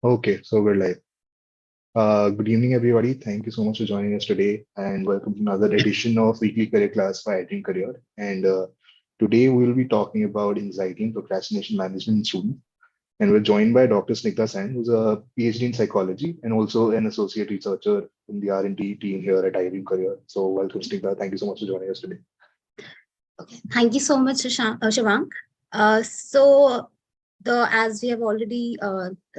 Okay, so we're live. Good evening, everybody. Thank you so much for joining us today, and welcome to another edition of Weekly Career Class by iDreamCareer. And today we will be talking about anxiety and procrastination management in students. And we're joined by Dr. Snigdha Sen, who's a PhD in psychology and also an associate researcher in the R&D team here at iDreamCareer. So welcome, Snigdha. Thank you so much for joining us today. Thank you so much, Shivank. So, as we have already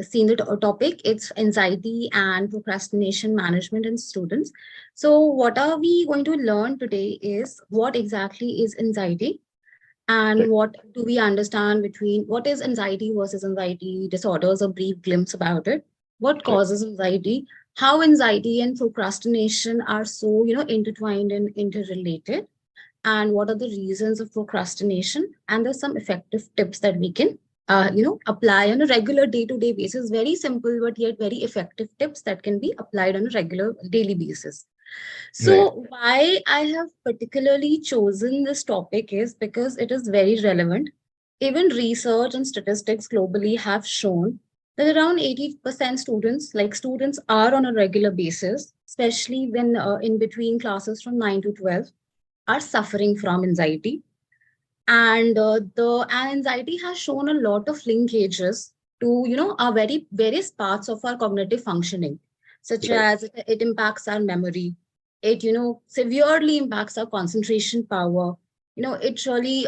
seen the topic, it's anxiety and procrastination management in students. So, what are we going to learn today is what exactly is anxiety and Right. what do we understand between what is anxiety versus anxiety disorders, a brief glimpse about it, what Right. causes anxiety, how anxiety and procrastination are so, intertwined and interrelated, and what are the reasons of procrastination, and there's some effective tips that we can apply on a regular day-to-day basis, very simple but yet very effective tips that can be applied on a regular daily basis. Right. So why I have particularly chosen this topic is because it is very relevant. Even research and statistics globally have shown that around 80% students are on a regular basis, especially when in between classes from 9 to 12, are suffering from anxiety. And the anxiety has shown a lot of linkages to our very various parts of our cognitive functioning, such Right. as it impacts our memory, it severely impacts our concentration power, it really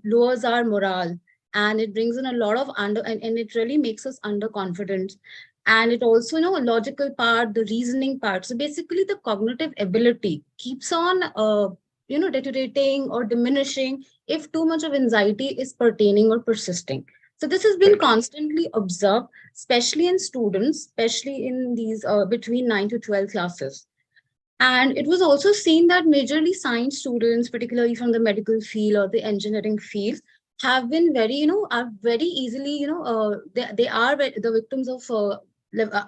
lowers our morale, and it brings in a lot of and it really makes us underconfident. And it also, logical part, the reasoning part, so basically the cognitive ability keeps on deteriorating or diminishing if too much of anxiety is pertaining or persisting. So this has been Right. constantly observed, especially in students, especially in these between 9 to 12 classes. And it was also seen that majorly science students, particularly from the medical field or the engineering field, have been very, are very easily, they are the victims of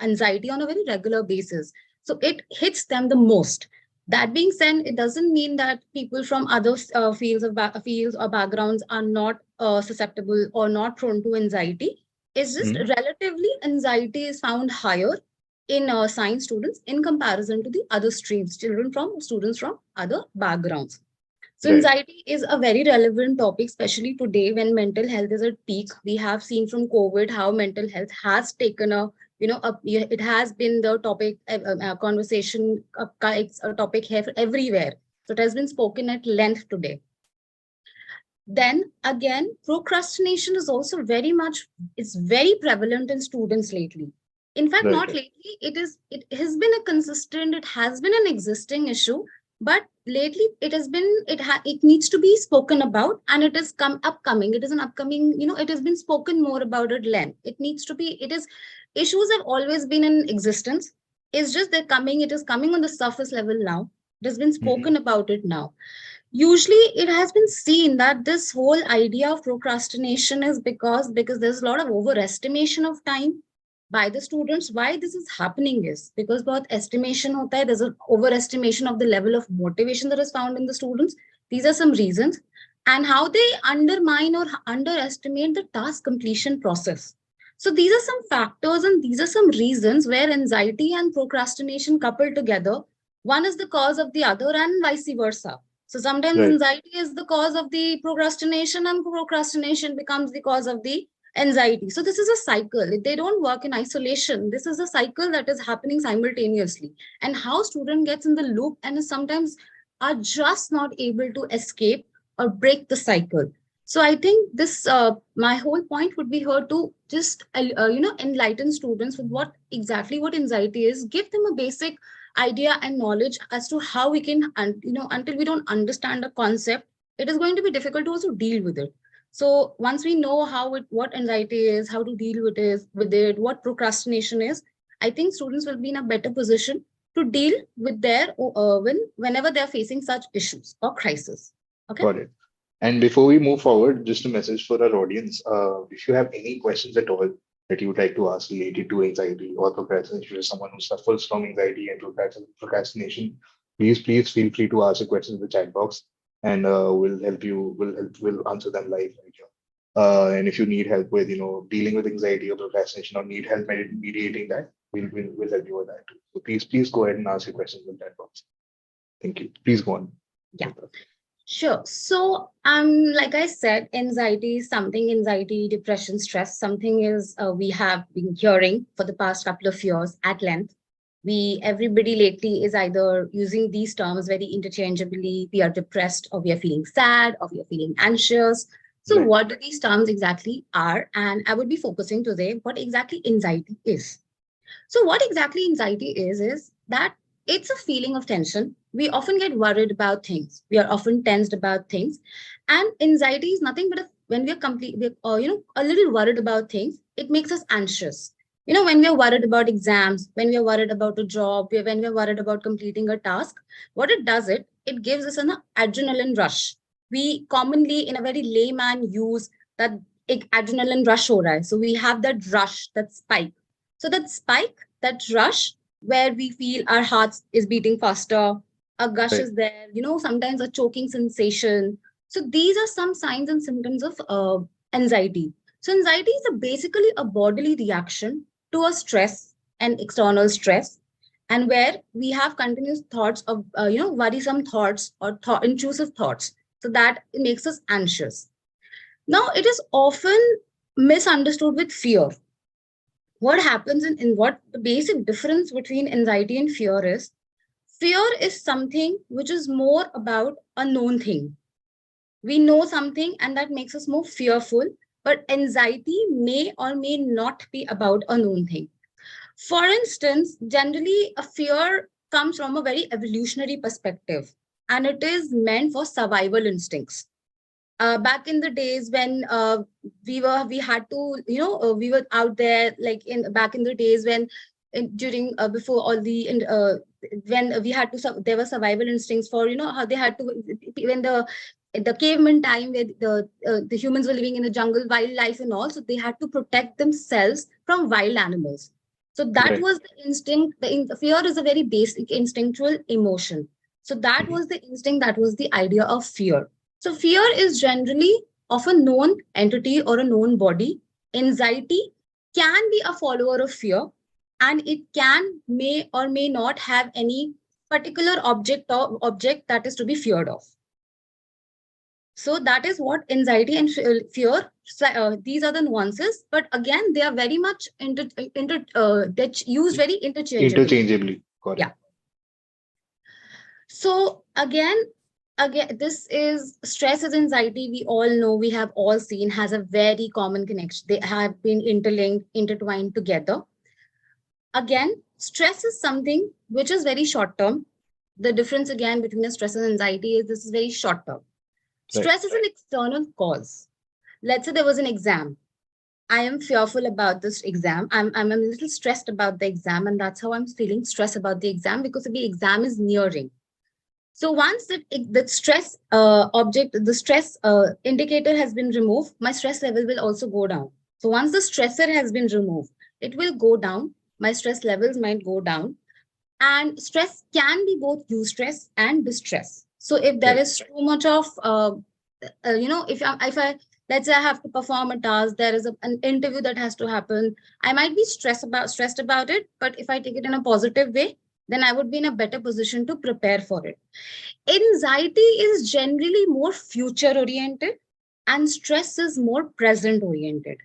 anxiety on a very regular basis. So it hits them the most. That being said, it doesn't mean that people from other fields or backgrounds are not susceptible or not prone to anxiety. It's just Mhm. relatively anxiety is found higher in science students in comparison to the other streams, students from other backgrounds. So Right. anxiety is a very relevant topic, especially today when mental health is at peak. We have seen from COVID how mental health has taken it has been the topic, conversation, it's a topic here everywhere. So it has been spoken at length today. Then again, procrastination is also very much, it's very prevalent in students lately. In fact, Right. not lately, it has been a consistent, it has been an existing issue, but lately it has been, it needs to be spoken about, and it is upcoming. It is an upcoming, it has been spoken more about at length. It needs to be, it is, issues have always been in existence. It's just they're coming, it is coming on the surface level now. It has been Mhm. spoken about it now. Usually it has been seen that this whole idea of procrastination is because there's a lot of overestimation of time by the students. Why this is happening is because both estimation hota hai, there's an overestimation of the level of motivation that is found in the students. These are some reasons. And how they undermine or underestimate the task completion process. So these are some factors and these are some reasons where anxiety and procrastination coupled together, one is the cause of the other and vice versa. So sometimes Right. anxiety is the cause of the procrastination, and procrastination becomes the cause of the anxiety. So this is a cycle. They don't work in isolation. This is a cycle that is happening simultaneously. And how student gets in the loop and sometimes are just not able to escape or break the cycle. So I think this my whole point would be here to just enlighten students with what exactly what anxiety is, give them a basic idea and knowledge as to how we can, and until we don't understand a concept, it is going to be difficult to also deal with it. So once we know what anxiety is, how to deal with it, what procrastination is, I think students will be in a better position to deal with their whenever they're facing such issues or crisis. Okay. Got it. And before we move forward, just a message for our audience. If you have any questions at all that you would like to ask related to anxiety or procrastination, if you're someone who suffers from anxiety and procrastination, please feel free to ask your questions in the chat box, and we'll help you. We'll answer them live right here. And if you need help with, dealing with anxiety or procrastination or need help mediating that, we'll help you with that too. So please go ahead and ask your questions in that box. Thank you. Please go on. Yeah. Sure. So, like I said, anxiety, depression, stress, something is we have been hearing for the past couple of years at length. Everybody lately is either using these terms very interchangeably. We are depressed, or we are feeling sad, or we are feeling anxious. So, Right. what do these terms exactly are? And I would be focusing today what exactly anxiety is. So, what exactly anxiety is that it's a feeling of tension. We often get worried about things. We are often tensed about things, and anxiety is nothing but when we are a little worried about things, it makes us anxious. When we are worried about exams, when we are worried about a job, when we are worried about completing a task, what it does, it gives us an adrenaline rush. We commonly, in a very layman, use that adrenaline rush. Ho raha hai. So we have that rush, that spike. So that spike, that rush, where we feel our hearts is beating faster, a gush Right. is there, sometimes a choking sensation. So these are some signs and symptoms of anxiety. So anxiety is basically a bodily reaction to a stress and external stress, and where we have continuous thoughts of, worrisome thoughts or intrusive thoughts. So that makes us anxious. Now, it is often misunderstood with fear. What happens in what the basic difference between anxiety and fear is something which is more about a known thing. We know something and that makes us more fearful, but anxiety may or may not be about a known thing. For instance, generally a fear comes from a very evolutionary perspective, and it is meant for survival instincts. Back in the days when we had to, we were out there, like in back in the days when during before all the when we had to there were survival instincts for, how they had to, when the caveman time where the humans were living in the jungle, wildlife and all, so they had to protect themselves from wild animals. So that Right. was the instinct. The fear is a very basic instinctual emotion. So that Mhm. was the instinct, that was the idea of fear. So fear is generally of a known entity or a known body. Anxiety can be a follower of fear, and it may or may not have any particular object that is to be feared of. So that is what anxiety and fear. These are the nuances, but again, they are very much they're used very interchangeably. Interchangeably. Got it. Yeah. So again, this is stress and anxiety. We all know, we have all seen, has a very common connection. They have been interlinked, intertwined together. Again, stress is something which is very short term. The difference again between a stress and anxiety is this is very short term. Right. Stress is an external cause. Let's say there was an exam. I am fearful about this exam. I'm a little stressed about the exam, and that's how I'm feeling stressed about the exam, because the exam is nearing. So once the stress the stress indicator has been removed, my stress level will also go down. So once the stressor has been removed, it will go down. My stress levels might go down, and stress can be both eustress and distress. So if there Right. is too much of if I let's say I have to perform a task, there is an interview that has to happen, I might be stressed about it, but if I take it in a positive way, then I would be in a better position to prepare for it. Anxiety is generally more future oriented, and stress is more present oriented.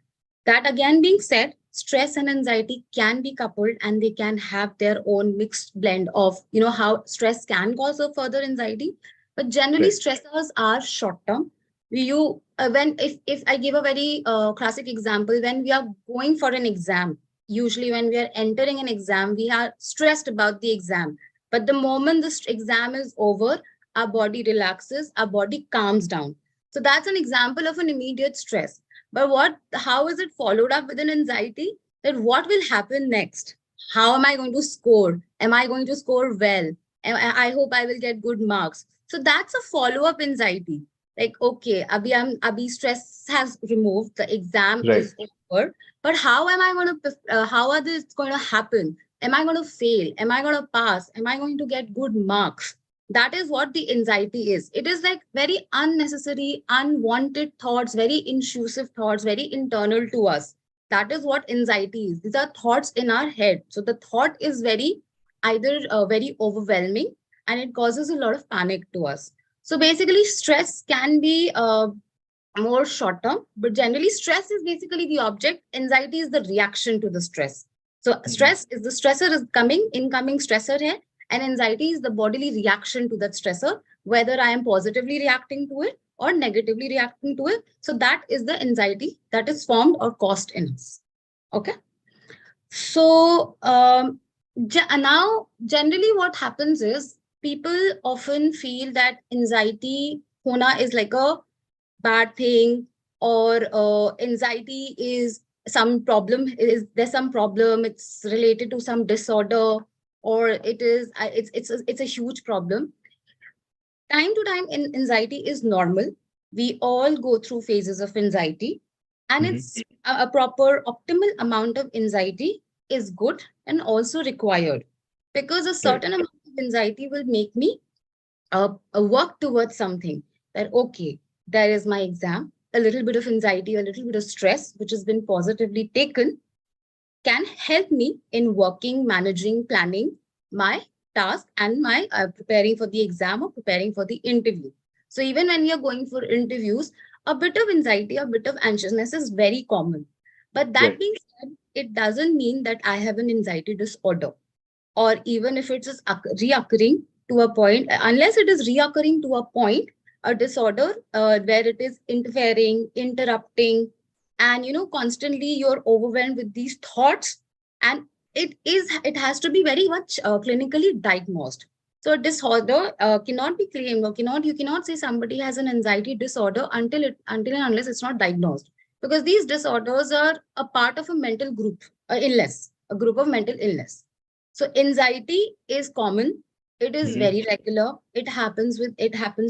That again being said, stress and anxiety can be coupled, and they can have their own mixed blend of, how stress can cause a further anxiety. But generally, Right. stressors are short term. You when if I give a very classic example, when we are going for an exam, usually when we are entering an exam, we are stressed about the exam. But the moment the exam is over, our body relaxes, our body calms down. So that's an example of an immediate stress. But how is it followed up with an anxiety? That what will happen next? How am I going to score? Am I going to score well? I hope I will get good marks. So that's a follow-up anxiety. Like, okay, Abhi stress has removed, the exam Right. is over, but how am I going to, how are this going to happen? Am I going to fail? Am I going to pass? Am I going to get good marks? That is what the anxiety is. It is like very unnecessary, unwanted thoughts, very intrusive thoughts, very internal to us. That is what anxiety is. These are thoughts in our head. So the thought is very either very overwhelming, and it causes a lot of panic to us. So basically, stress can be more short term, but generally, stress is basically the object. Anxiety is the reaction to the stress. So Mhm. stress is the stressor is coming, incoming stressor here, and anxiety is the bodily reaction to that stressor, whether I am positively reacting to it or negatively reacting to it. So that is the anxiety that is formed or caused in us. Okay. So now, generally, what happens is people often feel that anxiety hona is like a bad thing, or anxiety is some problem, is there's some problem, it's related to some disorder, or it is it's a huge problem. Time to time, anxiety is normal. We all go through phases of anxiety, and Mhm. it's a proper optimal amount of anxiety is good and also required, because a Right. certain amount of anxiety will make me work towards something. That okay, there is my exam, a little bit of anxiety, a little bit of stress which has been positively taken can help me in working, managing, planning my task, and my preparing for the exam or preparing for the interview. So even when you're going for interviews, a bit of anxiety, a bit of anxiousness is very common. But that Right. being said, it doesn't mean that I have an anxiety disorder, or even if it's just reoccurring to a point, unless it is reoccurring to a point, a disorder where it is interfering, interrupting, and constantly you're overwhelmed with these thoughts, and it has to be very much clinically diagnosed. So a disorder cannot be claimed, or cannot you cannot say somebody has an anxiety disorder until and unless it's not diagnosed, because these disorders are a part of a mental group, illness, a group of mental illness. So anxiety is common. It is Mhm. very regular. It happens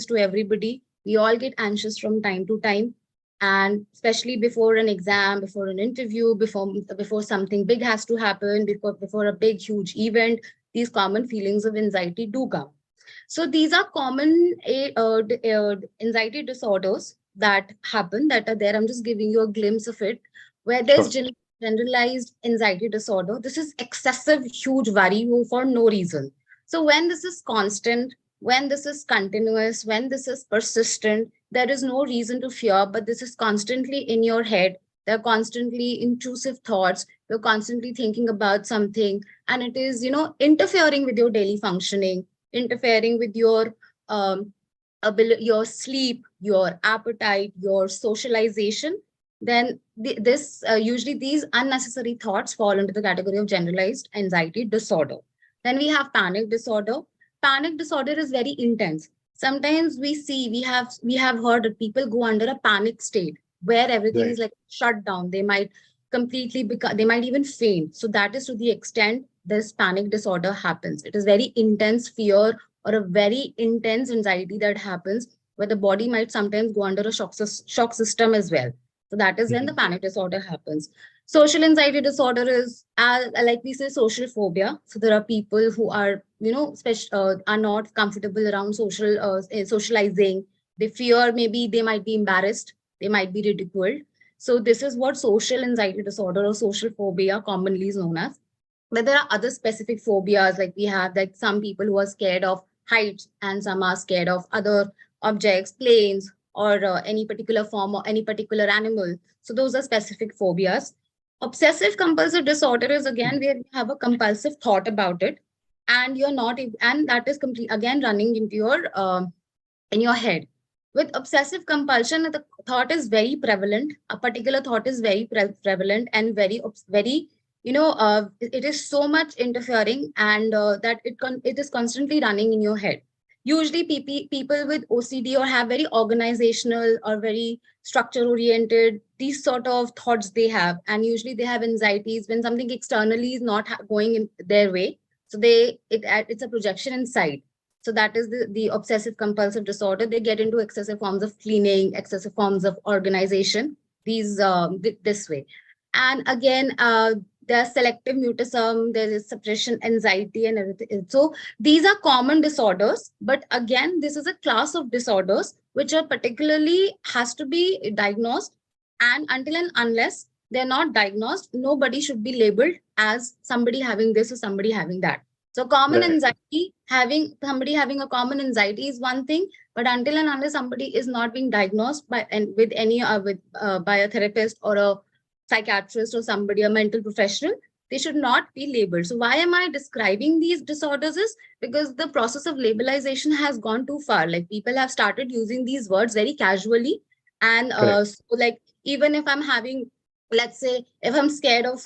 to everybody. We all get anxious from time to time. And especially before an exam, before an interview, before something big has to happen, before a big, huge event, these common feelings of anxiety do come. So these are common anxiety disorders that happen, that are there. I'm just giving you a glimpse of it, where there's Sure. generalized anxiety disorder. This is excessive, huge worry for no reason. So when this is constant, when this is continuous, when this is persistent, there is no reason to fear, but this is constantly in your head. There are constantly intrusive thoughts. You're constantly thinking about something, and it is, interfering with your daily functioning, interfering with your your sleep, your appetite, your socialization. Then this usually these unnecessary thoughts fall into the category of generalized anxiety disorder. Then we have panic disorder. Panic disorder is very intense. Sometimes we have heard that people go under a panic state where everything is Right. like shut down. They might completely become, they might even faint. So that is to the extent this panic disorder happens. It is very intense fear or a very intense anxiety that happens, where the body might sometimes go under a shock system as well. So that is when the Mhm. panic disorder happens. Social anxiety disorder is, like we say, social phobia. So there are people who are, are not comfortable around socializing. They fear, maybe they might be embarrassed, they might be ridiculed. So this is what social anxiety disorder or social phobia commonly is known as. But there are other specific phobias, like we have like some people who are scared of heights, and some are scared of other objects, planes, or any particular form or any particular animal. So those are specific phobias. Obsessive compulsive disorder is again where you have a compulsive thought about it, and you're not and that is complete again running into your in your head. With obsessive compulsion, the thought is very prevalent. A particular thought is very prevalent and very, it is so much interfering, and that it is constantly running in your head. Usually, people with OCD or have very organizational or very structure oriented, these sort of thoughts they have, and usually they have anxieties when something externally is not going in their way. So it's a projection inside. So that is the obsessive compulsive disorder. They get into excessive forms of cleaning, excessive forms of organization, these this way. And again, there's selective mutism, there is suppression anxiety and everything. So these are common disorders, but again, this is a class of disorders which are particularly has to be diagnosed. And until and unless they're not diagnosed, nobody should be labeled as somebody having this or somebody having that. So common Right. anxiety, having somebody having a common anxiety is one thing, but until and unless somebody is not being diagnosed by and with any with by a therapist or a psychiatrist or somebody, a mental professional, they should not be labeled. So why am I describing these disorders is because the process of labelization has gone too far. Like people have started using these words very casually, and Correct. so like even if I'm having, let's say if I'm scared of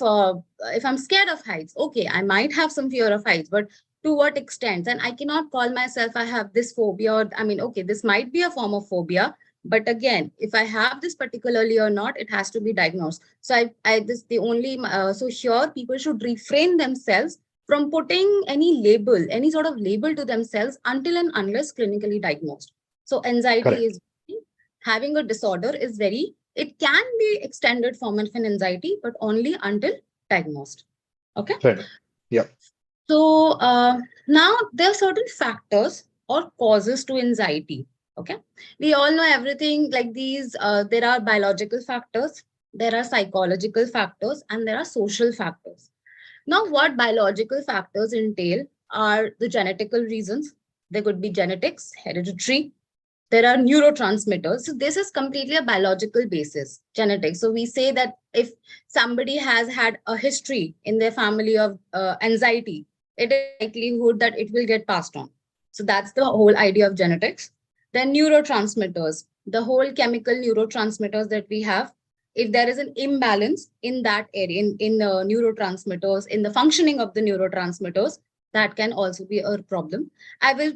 heights, okay, I might have some fear of heights, but to what extent? And I cannot call myself I have this phobia, or I mean, okay, this might be a form of phobia, but again, if I have this particularly or not, it has to be diagnosed. So I this the only so here people should refrain themselves from putting any label, any sort of label to themselves until and unless clinically diagnosed. So anxiety Correct. is, having a disorder is very, it can be extended form of an anxiety, but only until diagnosed. Okay. Fair enough. Yeah. So now there are certain factors or causes to anxiety. Okay, we all know everything like these. There are biological factors, there are psychological factors, and there are social factors. Now, what biological factors entail are the genetical reasons. There could be genetics, hereditary. There are neurotransmitters. So this is completely a biological basis, genetics. So we say that if somebody has had a history in their family of anxiety, it is likelihood that it will get passed on. So that's the whole idea of genetics. Then neurotransmitters, the whole chemical neurotransmitters that we have. If there is an imbalance in that area, in neurotransmitters, in the functioning of the neurotransmitters, that can also be a problem. I will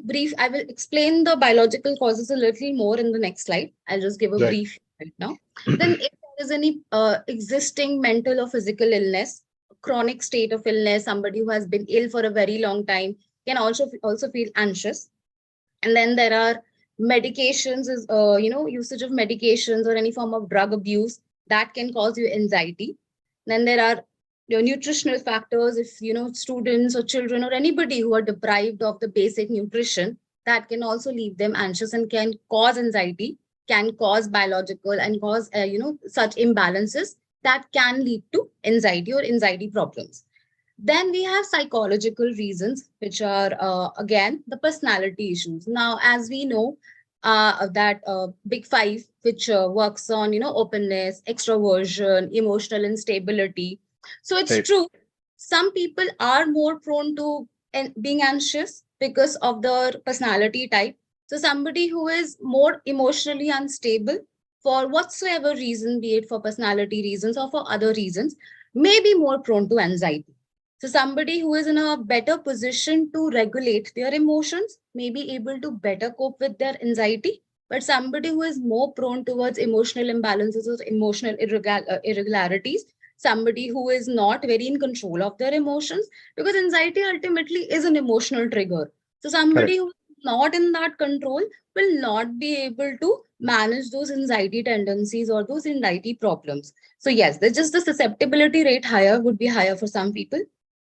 explain the biological causes a little more in the next slide. I'll just give a Right. brief right now. Then, if there is any existing mental or physical illness, chronic state of illness, somebody who has been ill for a very long time can also feel anxious. And then there are medications, is usage of medications or any form of drug abuse that can cause you anxiety. Then there are nutritional factors. If students or children or anybody who are deprived of the basic nutrition, that can also leave them anxious and can cause anxiety, can cause biological and cause such imbalances that can lead to anxiety or anxiety problems. Then we have psychological reasons, which are again the personality issues. Now, as we know, that Big Five, which works on openness, extroversion, emotional instability. So it's Right. true, some people are more prone to being anxious because of their personality type. So somebody who is more emotionally unstable for whatsoever reason, be it for personality reasons or for other reasons, may be more prone to anxiety. So somebody who is in a better position to regulate their emotions may be able to better cope with their anxiety. But somebody who is more prone towards emotional imbalances or emotional irregularities, somebody who is not very in control of their emotions, because anxiety ultimately is an emotional trigger. So somebody Correct. who is not in that control will not be able to manage those anxiety tendencies or those anxiety problems. So yes, there's just the susceptibility rate higher would be higher for some people.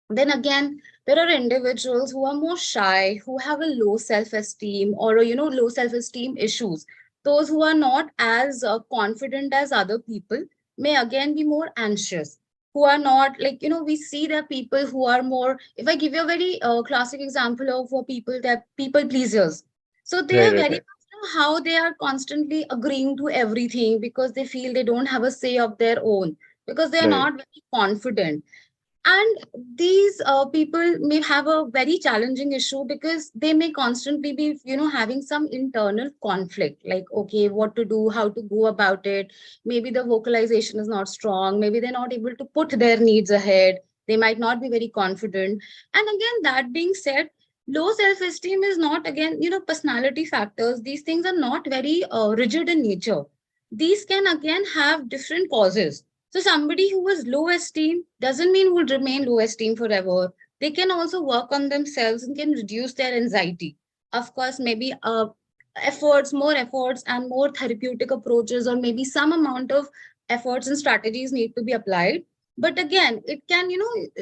Then again, there are individuals who are more shy, who have a low self-esteem or low self-esteem issues. Those who are not as confident as other people may again be more anxious. Who are not like, we see that people who are more, if I give you a very classic example of people, that people pleasers. So they Right. are Right. very Right. much how they are constantly agreeing to everything because they feel they don't have a say of their own, because they are Right. not very confident. And these people may have a very challenging issue because they may constantly be having some internal conflict, like okay, what to do, how to go about it. Maybe the vocalization is not strong, maybe they're not able to put their needs ahead, they might not be very confident. And again, that being said, low self-esteem is not, again, personality factors. These things are not very rigid in nature. These can again have different causes. So somebody who has low esteem doesn't mean would remain low esteem forever. They can also work on themselves and can reduce their anxiety. Of course, maybe more efforts and more therapeutic approaches, or maybe some amount of efforts and strategies need to be applied. But again, it can,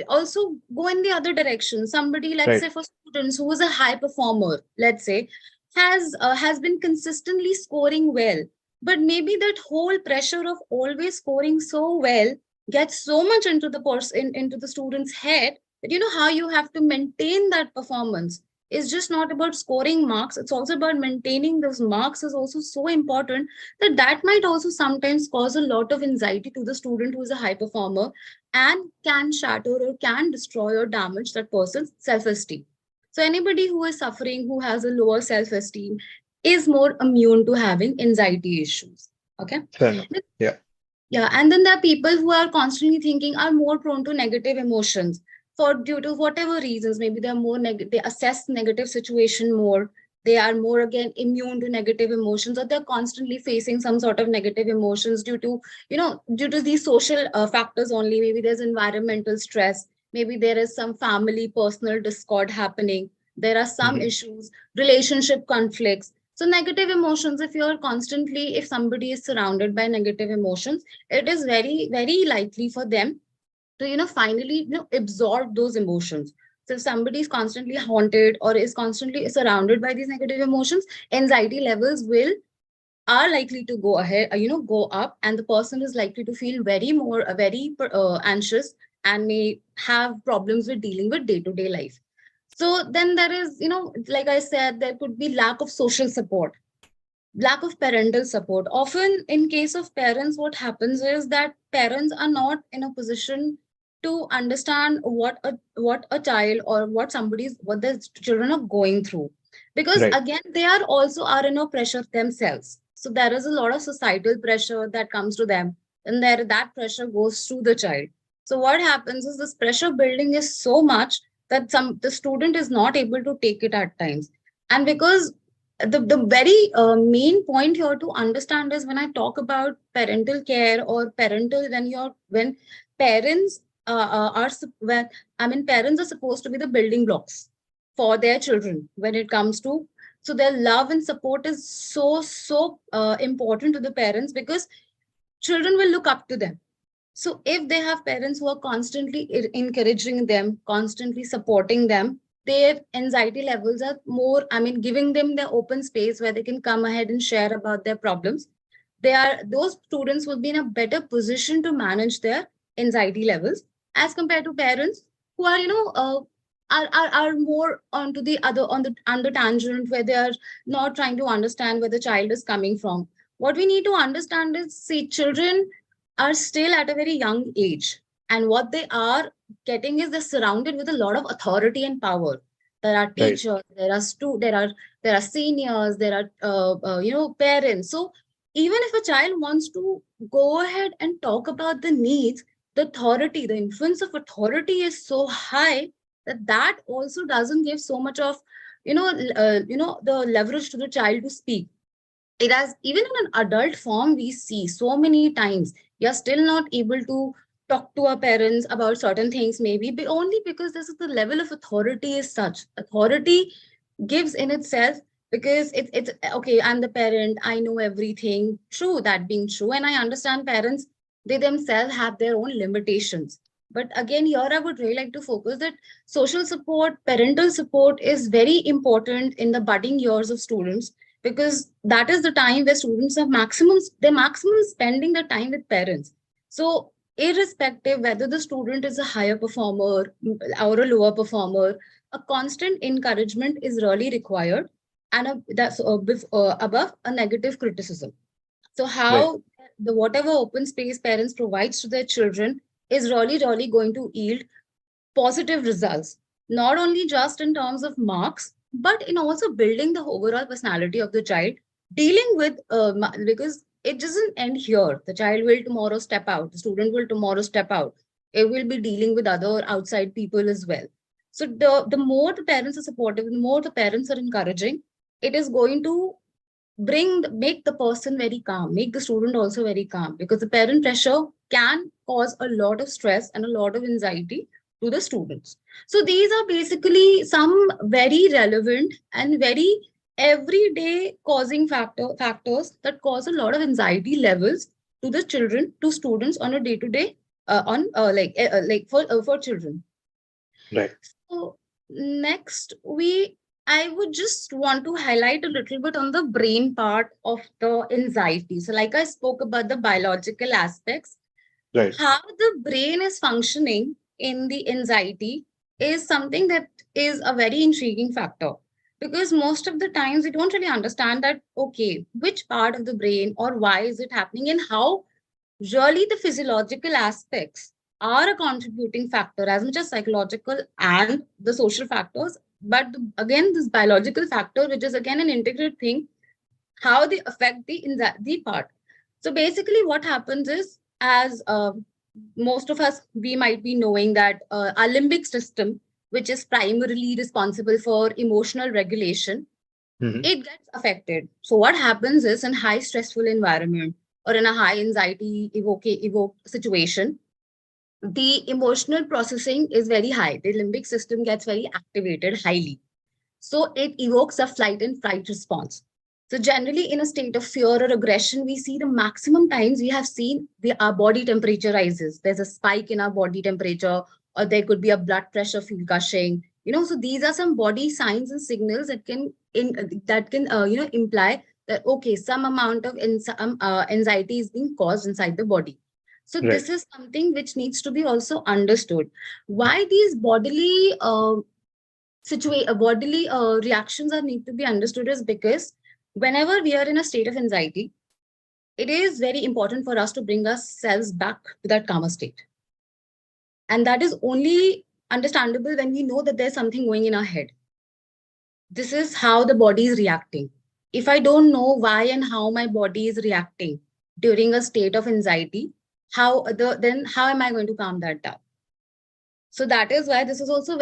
also go in the other direction. Somebody, let's say Right. for students who is a high performer, let's say, has been consistently scoring well, but maybe that whole pressure of always scoring so well gets so much into the person, into the student's head, that how you have to maintain that performance is just not about scoring marks. It's also about maintaining those marks is also so important, that might also sometimes cause a lot of anxiety to the student who is a high performer, and can shatter or can destroy or damage that person's self-esteem. So anybody who is suffering, who has a lower self-esteem, is more immune to having anxiety issues. Okay. Fair enough. Yeah. Yeah, and then there are people who are constantly thinking, are more prone to negative emotions for due to whatever reasons. Maybe they're more they assess negative situation more. They are more again immune to negative emotions, or they're constantly facing some sort of negative emotions due to due to these social factors only. Maybe there's environmental stress. Maybe there is some family personal discord happening. There are some Hmm. issues, relationship conflicts. So negative emotions, if you're constantly, if somebody is surrounded by negative emotions, it is very very likely for them to finally absorb those emotions. So if somebody is constantly haunted or is constantly surrounded by these negative emotions, anxiety levels will are likely to go ahead, go up, and the person is likely to feel very more very anxious, and may have problems with dealing with day to day life. So then there is, like I said, there could be lack of social support, lack of parental support. Often in case of parents, what happens is that parents are not in a position to understand what a child, or what the children are going through, because Right. again they are also are in a pressure themselves. So there is a lot of societal pressure that comes to them, and there that pressure goes through the child. So what happens is this pressure building is so much that the student is not able to take it at times. And because the very main point here to understand is, when I talk about parental care or parental, when parents when I mean parents are supposed to be the building blocks for their children when it comes to, so their love and support is so important to the parents, because children will look up to them. So if they have parents who are constantly encouraging them, constantly supporting them, their anxiety levels are more, I mean, giving them the open space where they can come ahead and share about their problems. Those students will be in a better position to manage their anxiety levels, as compared to parents who are, are more onto the other on the tangent, where they are not trying to understand where the child is coming from. What we need to understand is, see, children are still at a very young age, and what they are getting is they're surrounded with a lot of authority and power. There are Right. teachers, there are seniors, there are parents. So even if a child wants to go ahead and talk about the needs, the authority, the influence of authority is so high that also doesn't give so much of the leverage to the child to speak. It has, even in an adult form, we see so many times we are still not able to talk to our parents about certain things, maybe only because this is the level of authority is such. Authority gives in itself, because it's okay, I'm the parent, I know everything. True, that being true, and I understand parents, they themselves have their own limitations. But again, here I would really like to focus that social support, parental support is very important in the budding years of students, because that is the time where students are maximum spending the time with parents. So irrespective whether the student is a higher performer or a lower performer, a constant encouragement is really required, and that's above a negative criticism. So Right. how the whatever open space parents provides to their children is really going to yield positive results, not only just in terms of marks, but in also building the overall personality of the child, dealing with, because it doesn't end here. The child will tomorrow step out, the student will tomorrow step out. It will be dealing with other outside people as well. So the more the parents are supportive, the more the parents are encouraging, it is going to make the person very calm, make the student also very calm, because the parent pressure can cause a lot of stress and a lot of anxiety to the students. So these are basically some very relevant and very everyday causing factors that cause a lot of anxiety levels to the children, to students on a day to day on for children. Right. So next, I would just want to highlight a little bit on the brain part of the anxiety. So, like I spoke about the biological aspects, Right. how the brain is functioning in the anxiety is something that is a very intriguing factor, because most of the times we don't really understand that, okay, which part of the brain or why is it happening, and how really the physiological aspects are a contributing factor as much as psychological and the social factors. But again, this biological factor, which is again an integrated thing, how they affect the part. So basically what happens is, as most of us, we might be knowing that our limbic system, which is primarily responsible for emotional regulation, Hmm. it gets affected. So what happens is, in high stressful environment or in a high anxiety evoke situation, the emotional processing is very high. The limbic system gets very activated highly. So it evokes a flight and fight response. So generally, in a state of fear or aggression, we see the maximum times we have seen our body temperature rises. There's a spike in our body temperature, or there could be a blood pressure feel gushing. So these are some body signs and signals that can imply that, okay, some amount of anxiety is being caused inside the body. So Right. this is something which needs to be also understood. Why these bodily reactions are need to be understood is because whenever we are in a state of anxiety, it is very important for us to bring ourselves back to that calmer state, and that is only understandable when we know that there's something going in our head. This is how the body is reacting. If I don't know why and how my body is reacting during a state of anxiety, then how am I going to calm that down? So that is why this is also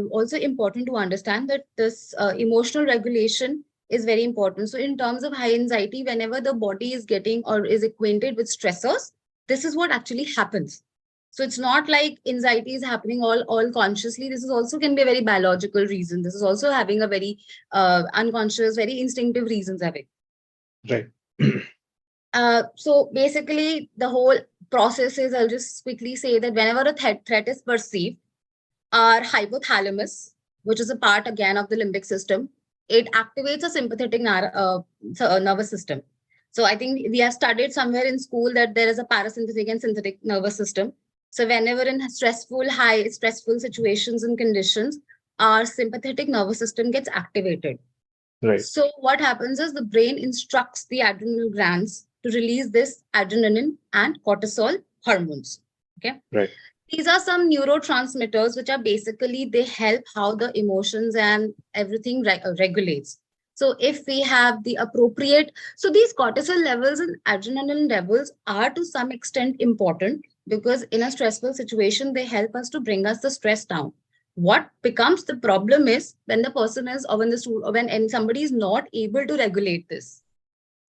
also important to understand that this emotional regulation is very important. So in terms of high anxiety, whenever the body is getting or is acquainted with stressors, this is what actually happens. So it's not like anxiety is happening all consciously. This is also can be a very biological reason. This is also having a very unconscious, very instinctive reasons of it. Right. So basically, the whole process is, I'll just quickly say that whenever a threat is perceived, our hypothalamus, which is a part again of the limbic system, it activates a sympathetic nervous system. So I think we have studied somewhere in school that there is a parasympathetic and sympathetic nervous system. So whenever in high stressful situations and conditions, our sympathetic nervous system gets activated. Right. So what happens is the brain instructs the adrenal glands to release this adrenaline and cortisol hormones. Okay. Right. These are some neurotransmitters which are basically they help how the emotions and everything regulates. So if we have the appropriate, so these cortisol levels and adrenaline levels are to some extent important, because in a stressful situation they help us to bring us the stress down. What becomes the problem is when the person is, or when when somebody is not able to regulate this,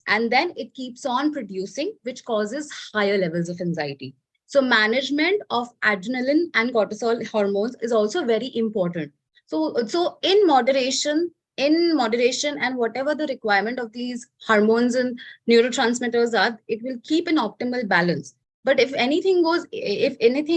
and then it keeps on producing, which causes higher levels of anxiety. So management of adrenaline and cortisol hormones is also very important. So in moderation and whatever the requirement of these hormones and neurotransmitters are, it will keep an optimal balance. But if anything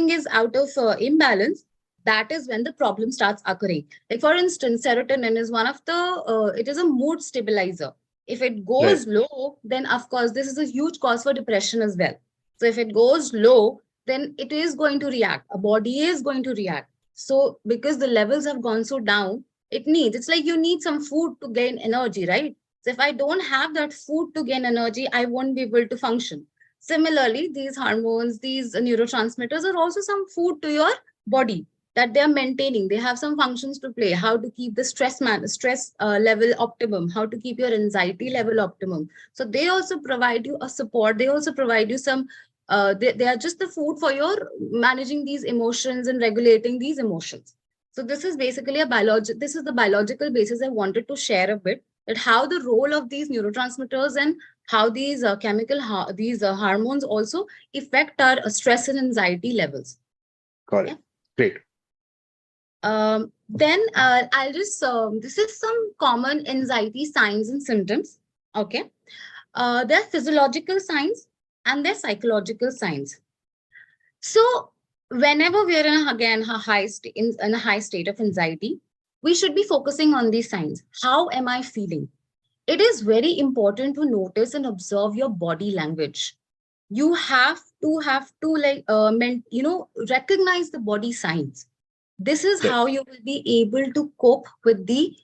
is out of imbalance, that is when the problem starts occurring. Like for instance, serotonin is one of the it is a mood stabilizer. If it Right. goes low, then of course this is a huge cause for depression as well. So if it goes low, then it is going to react. A body is going to react. So because the levels have gone so down, it's like you need some food to gain energy, right? So if I don't have that food to gain energy, I won't be able to function. Similarly, these hormones, these neurotransmitters are also some food to your body that they are maintaining. They have some functions to play. How to keep the stress level optimum, how to keep your anxiety level optimum. So they also provide you a support. They also provide you some they are just the food for your managing these emotions and regulating these emotions. So this is basically this is the biological basis I wanted to share a bit, that how the role of these neurotransmitters and how these hormones also affect our stress and anxiety levels. Got Yeah. it. Great. Then I'll just this is some common anxiety signs and symptoms. Okay. There are physiological signs and there are psychological signs. So whenever we are in again in a high state of anxiety, we should be focusing on these signs. How am I feeling? It is very important to notice and observe your body language. You have to like recognize the body signs. This is Right. how you will be able to cope with the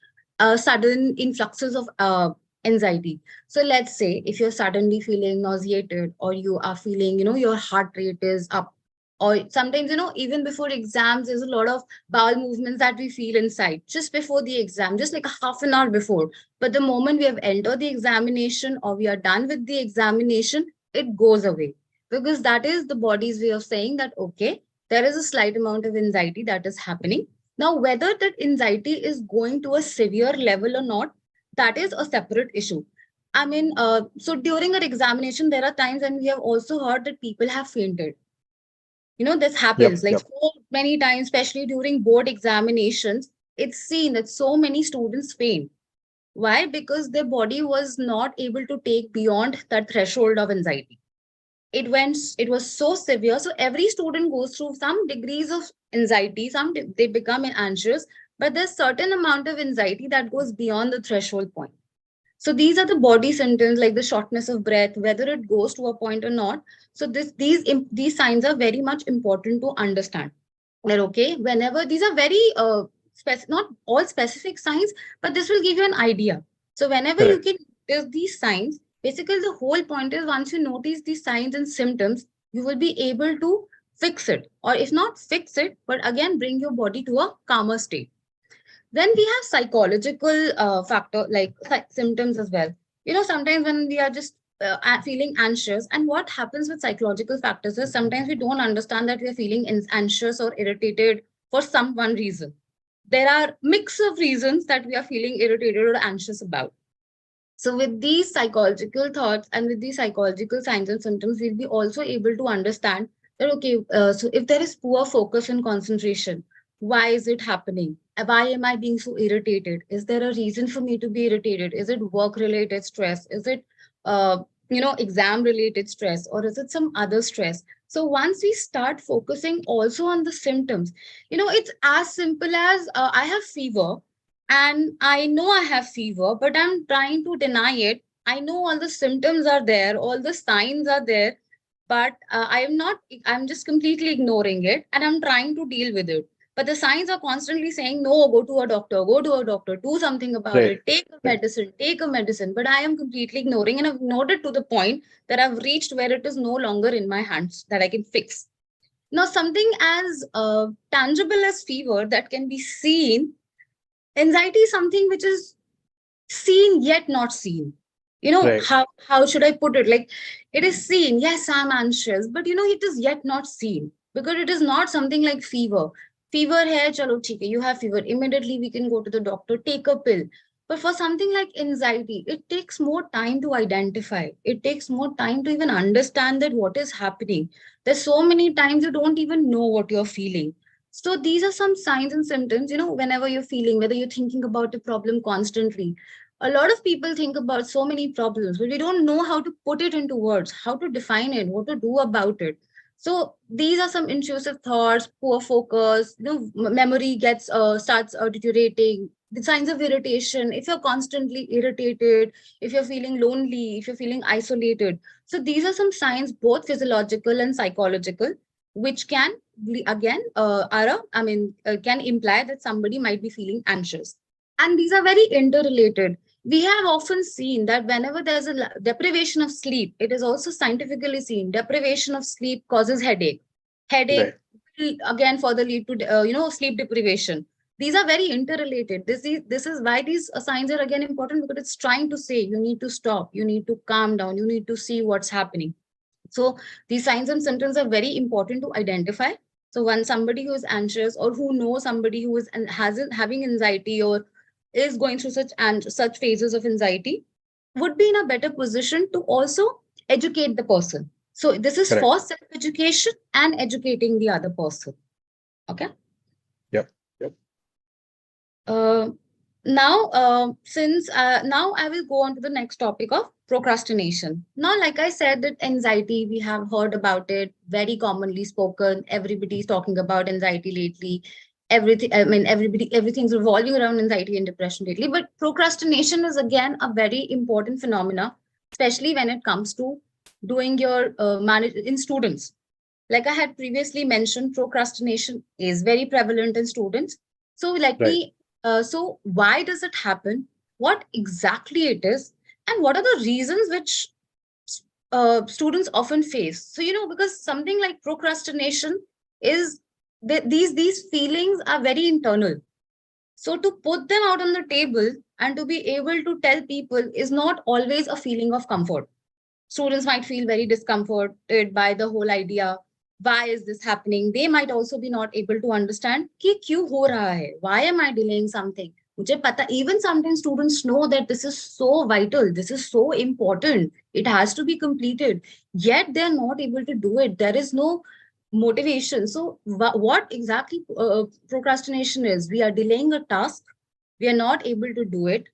sudden influxes of anxiety. So let's say if you're suddenly feeling nauseated, or you are feeling, your heart rate is up, or sometimes, even before exams, there's a lot of bowel movements that we feel inside just before the exam, just like a half an hour before. But the moment we have entered the examination, or we are done with the examination, it goes away, because that is the body's way of saying that, okay, there is a slight amount of anxiety that is happening. Now, whether that anxiety is going to a severe level or not, that is a separate issue. I mean, so during our examination, there are times when we have also heard that people have fainted. This Yep. happens like Yep. so many times, especially during board examinations. It's seen that so many students faint. Why? Because their body was not able to take beyond that threshold of anxiety. It was so severe. So every student goes through some degrees of anxiety. They become anxious, but there's certain amount of anxiety that goes beyond the threshold point. So these are the body symptoms, like the shortness of breath, whether it goes to a point or not. So these signs are very much important to understand. That, okay, whenever these are very not all specific signs, but this will give you an idea. So whenever you Correct. can notice these signs, basically the whole point is, once you notice these signs and symptoms, you will be able to fix it, or if not fix it, but again bring your body to a calmer state. Then we have psychological factor, like symptoms as well. Sometimes when we are just feeling anxious, and what happens with psychological factors is, sometimes we don't understand that we are feeling anxious or irritated for some one reason. There are mix of reasons that we are feeling irritated or anxious about. So with these psychological thoughts and with these psychological signs and symptoms, we'll be also able to understand that, okay, so if there is poor focus and concentration, why is it happening? Why am I being so irritated? Is there a reason for me to be irritated? Is it work related stress? Is it, exam related stress? Or is it some other stress? So once we start focusing also on the symptoms, it's as simple as, I have fever, and I know I have fever, but I'm trying to deny it. I know all the symptoms are there, all the signs are there, but I'm just completely ignoring it, and I'm trying to deal with it. But the signs are constantly saying, no, go to a doctor, do something about Right. it, Right. take a medicine. But I am completely ignoring, and I've ignored it to the point that I've reached where it is no longer in my hands that I can fix. Now, something as tangible as fever that can be seen, anxiety is something which is seen yet not seen. Right. How should I put it? Like, it is seen, yes, I'm anxious, but it is yet not seen, because it is not something like fever. Fever hai, chalo theek hai, you have fever, immediately we can go to the doctor, take a pill. But for something like anxiety, it takes more time to identify, it takes more time to even understand that what is happening. There's so many times you don't even know what you're feeling. So these are some signs and symptoms, whenever you're feeling, whether you're thinking about a problem constantly. A lot of people think about so many problems, but we don't know how to put it into words, how to define it, what to do about it. So these are some intrusive thoughts, poor focus, memory gets starts deteriorating. The signs of irritation, if you're constantly irritated, if you're feeling lonely, if you're feeling isolated. So these are some signs, both physiological and psychological, which can again can imply that somebody might be feeling anxious. And these are very interrelated. We have often seen that whenever there's a deprivation of sleep, it is also scientifically seen deprivation of sleep causes headache. Headache Right. will again further lead to sleep deprivation. These are very interrelated. This is why these signs are again important, because it's trying to say you need to stop, you need to calm down, you need to see what's happening. So these signs and symptoms are very important to identify. So when somebody who is anxious, or who knows somebody who is and has having anxiety, or is going through such phases of anxiety, would be in a better position to also educate the person. So this is Correct. for self education and educating the other person. Okay. Yep. Yep. Uh, Now, since now I will go on to the next topic of procrastination. Now, like I said, that anxiety, we have heard about it, very commonly spoken. Everybody's talking about anxiety lately. Everything, I mean, everything's revolving around anxiety and depression lately. But procrastination is again a very important phenomena, especially when it comes to doing your manage in students. Like I had previously mentioned, procrastination is very prevalent in students. So let Right. me, so why does it happen? What exactly it is? And what are the reasons which students often face? So, because something like procrastination is that these feelings are very internal. So to put them out on the table and to be able to tell people is not always a feeling of comfort. Students might feel very discomforted by the whole idea. Why is this happening? They might also be not able to understand कि क्यों हो रहा है? Why am I delaying something? मुझे पता, even sometimes students know that this is so vital, this is so important, it has to be completed, yet they're not able to do it. There is no motivation. So what exactly procrastination is? We are delaying a task, we are not able to do it,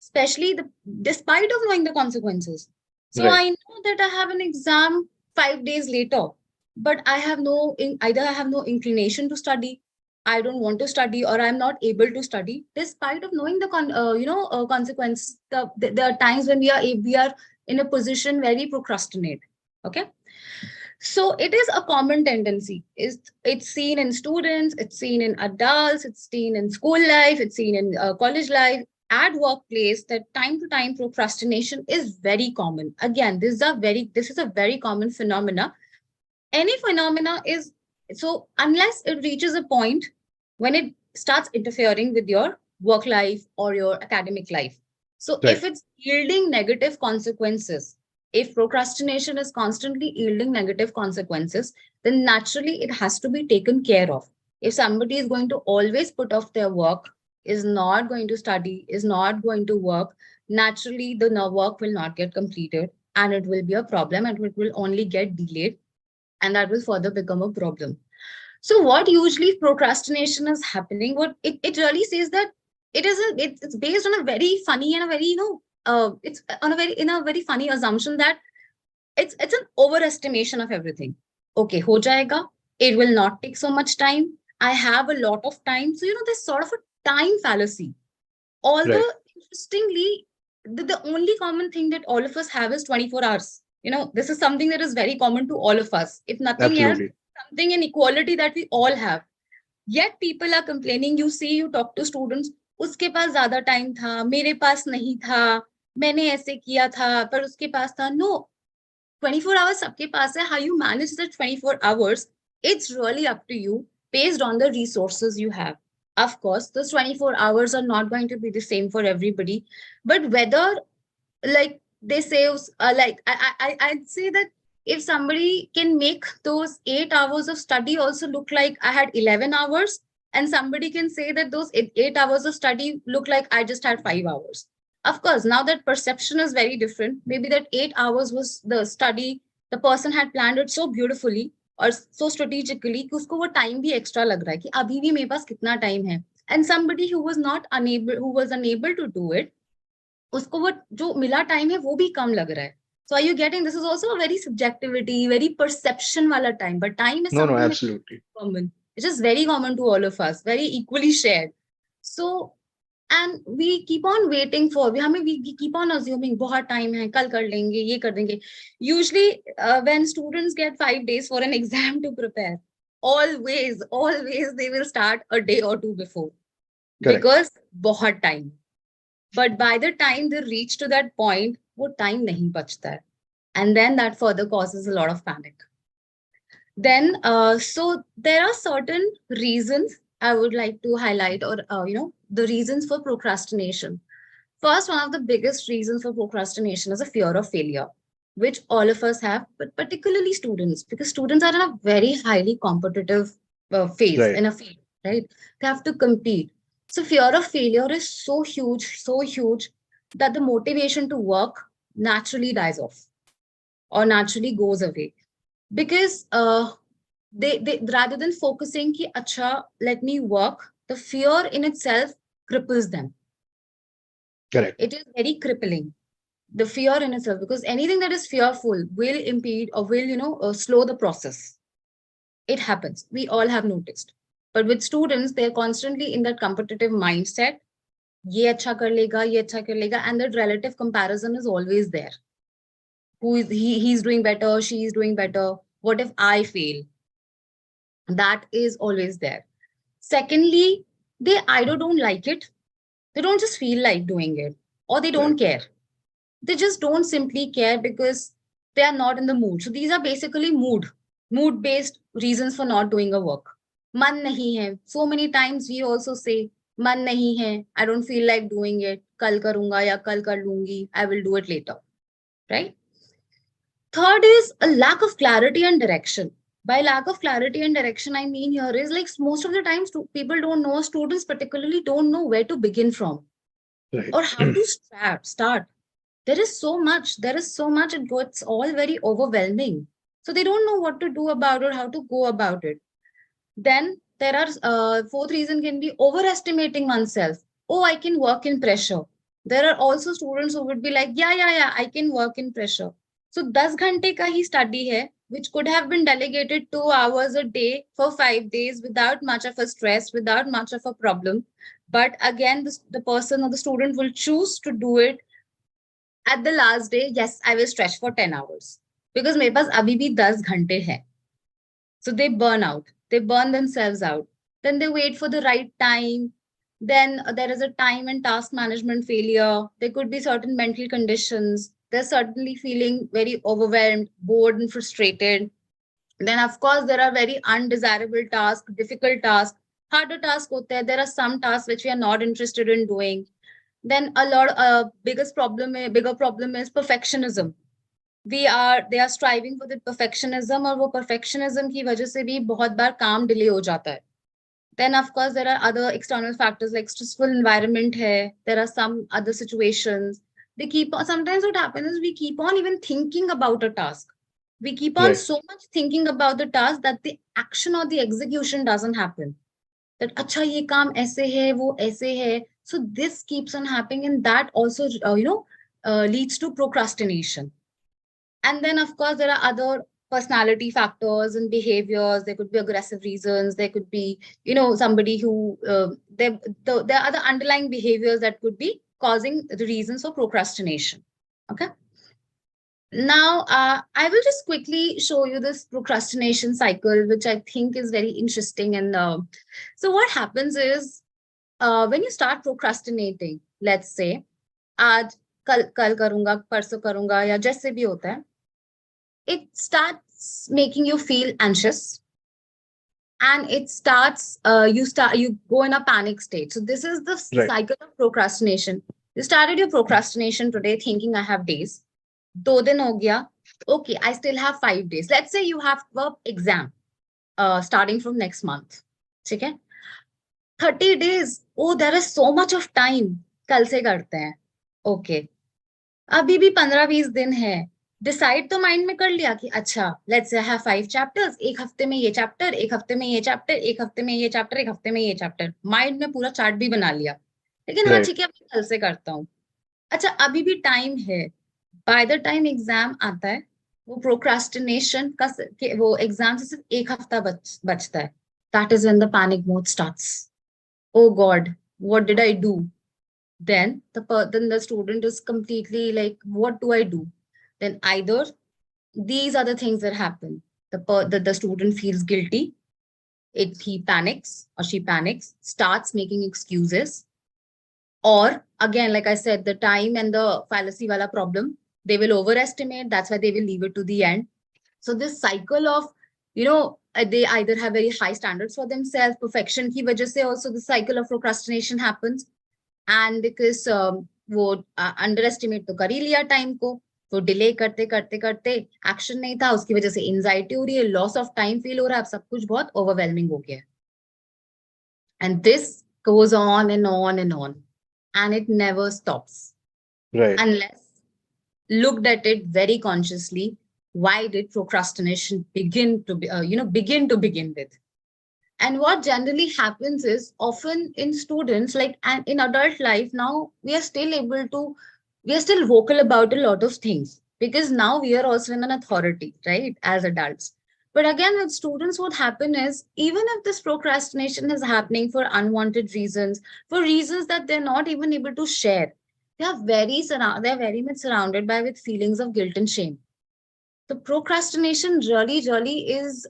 especially despite of knowing the consequences. So Right. I know that I have an exam 5 days later, but either I have no inclination to study, I don't want to study, or I'm not able to study, despite of knowing the consequence. There are times when we are in a position where we procrastinate. Okay, so it is a common tendency. It's seen in students, it's seen in adults, it's seen in school life, it's seen in college life, at workplace. That time to time procrastination is very common. Again, this is a very common phenomena. Any phenomena is, so unless it reaches a point when it starts interfering with your work life or your academic life. So if Right. it's yielding negative consequences, if procrastination is constantly yielding negative consequences, then naturally it has to be taken care of. If somebody is going to always put off their work, is not going to study, is not going to work, naturally the work will not get completed, and it will be a problem, and it will only get delayed, and that will further become a problem. So what usually procrastination is happening, it really says that it's based on a very funny and a very, it's on a very in a very funny assumption that it's an overestimation of everything. Okay, ho jayega, it will not take so much time, I have a lot of time. So there's sort of a time fallacy. Although Right. interestingly, the only common thing that all of us have is 24 hours. This is something that is very common to all of us. If nothing else, Absolutely. something in equality that we all have. Yet people are complaining. You see, you talk to students, उसके पास ज्यादा time था, मेरे पास नहीं था, मैंने ऐसे किया था पर उसके पास था. No, 24 hours सबके पास है. How you manage the 24 hours, it's really up to you based on the resources you have. Of course, those 24 hours are not going to be the same for everybody, but whether, like they say, I'd say that if somebody can make those 8 hours of study also look like I had 11 hours, and somebody can say that those 8 hours of study look like I just had 5 hours. Of course, now that perception is very different. Maybe that 8 hours was the study, the person had planned it so beautifully or so strategically कि उसको वो time भी extra लग रहा है कि अभी भी मेरे पास कितना time है. And somebody who was unable to do it, उसको वो जो मिला टाइम है वो भी कम लग रहा है. So are you getting, this is also a very subjectivity, very perception wala time, but time is No, no, something that is absolutely. common. It's just very common to all of us, very equally shared. So, and we keep on waiting for, we keep on assuming बहुत time है, कल कर लेंगे, ये कर देंगे. Usually when students get 5 days for an exam to prepare, always they will start a day or two before, Correct. because बहुत time. But by the time they reach to that point, वो time नहीं बचता है. And then that further causes a lot of panic. Then, so there are certain reasons I would like to highlight, or, the reasons for procrastination. First, one of the biggest reasons for procrastination is a fear of failure, which all of us have, but particularly students, because students are in a very highly competitive phase Right. in a field, right? They have to compete. So fear of failure is so huge that the motivation to work naturally dies off or naturally goes away, because they rather than focusing ki acha, let me work, the fear in itself cripples them. Correct. It is very crippling. The fear in itself, because anything that is fearful will impede or will, slow the process. It happens. We all have noticed. But with students, they're constantly in that competitive mindset. ये अच्छा कर लेगा, ये अच्छा कर लेगा, and that relative comparison is always there. Who is he's doing better, she is doing better. What if I fail? That is always there. Secondly, they either don't like it, they don't just feel like doing it, or they don't Right. care. They just don't simply care because they are not in the mood. So these are basically mood based reasons for not doing a work. Man nahi hai. So many times we also say, man nahi hai, I don't feel like doing it. Kal karunga ya kal kar lungi. I will do it later. Right? Third is a lack of clarity and direction. By lack of clarity and direction, I mean here is like most of the times people don't know, students particularly don't know where to begin from Right. or how to start. There is so much it's all very overwhelming, so they don't know what to do about it, how to go about it. Then there are fourth reason can be overestimating oneself. Oh, I can work in pressure. There are also students who would be like, yeah, I can work in pressure. So 10 घंटे का ही study है, which could have been delegated 2 hours a day for 5 days without much of a stress, without much of a problem. But again, the person or the student will choose to do it at the last day. Yes, I will stretch for 10 hours because मेरे पास अभी भी 10 घंटे हैं. So they burn out, they burn themselves out. Then they wait for the right time. Then there is a time and task management failure. There could be certain mental conditions. They're certainly feeling very overwhelmed, bored, and frustrated. Then, of course, there are very undesirable tasks, difficult tasks, harder tasks. There are some tasks which we are not interested in doing. Then bigger problem is perfectionism. They are striving for the perfectionism, और वो perfectionism की वजह से भी बहुत बार काम delay हो जाता है. Then of course there are other external factors like stressful environment hai. There are some other situations. They keep on, sometimes what happens is we keep on even thinking about a task. We keep on Right. so much thinking about the task that the action or the execution doesn't happen. That अच्छा ये काम ऐसे है, वो ऐसे है. So this keeps on happening, and that also leads to procrastination. And then, of course, there are other personality factors and behaviors. There could be aggressive reasons. There could be, somebody who, there are other underlying behaviors that could be causing the reasons for procrastination. Okay. Now, I will just quickly show you this procrastination cycle, which I think is very interesting. And so, what happens is when you start procrastinating, let's say, आज कल करूंगा, परसों करूंगा, या जैसे भी होता है, it starts making you feel anxious, and it starts you go in a panic state. So this is the Right. cycle of procrastination. You started your procrastination today thinking I have days. 2 दिन हो गया. Okay, I still have 5 days. Let's say you have an exam starting from next month. Okay, 30 days. Oh, there is so much of time. कल से करते हैं. Okay, अभी भी 15-20 दिन है. डिसाइड तो माइंड में कर लिया कि अच्छा लेट्स से हैव 5 चैप्टर्स, एक हफ्ते में ये चैप्टर, एक हफ्ते में ये चैप्टर, एक हफ्ते में ये चैप्टर, एक हफ्ते में ये चैप्टर. माइंड में पूरा चार्ट भी बना लिया, लेकिन हाँ Right. ठीक है अभी कल से करता हूँ. अच्छा अभी भी टाइम है. बाय द टाइम एग्जाम आता है, वो प्रोक्रास्टिनेशन का वो एग्जाम से सिर्फ एक हफ्ता बचता है. That is when the panic mode starts. Oh God, what did I do? Then the student is completely like, what do I do? Then either these are the things that happen. The student feels guilty. He panics or she panics, starts making excuses, or again, like I said, the time and the fallacy wala problem, they will overestimate. That's why they will leave it to the end. So this cycle of, they either have very high standards for themselves, perfection ki wajah se also the cycle of procrastination happens. And because वो under estimate तो कर ही लिया time को, वो delay करते करते करते action नहीं था, उसकी वजह से एंजाइटी हो रही है, लॉस ऑफ टाइम फील हो रहा है, अब सब कुछ बहुत ओवरवेलमिंग हो गया है. And this goes on and on and on, and it never stops Right. unless looked at it very consciously. Why did procrastination begin to begin with? And what generally happens is often in students, like, and in adult life now, we are still able to We are still vocal about a lot of things because now we are also in an authority, right, as adults. But again, with students, what happen is even if this procrastination is happening for unwanted reasons, for reasons that they're not even able to share, they're very much surrounded by with feelings of guilt and shame. The procrastination really is,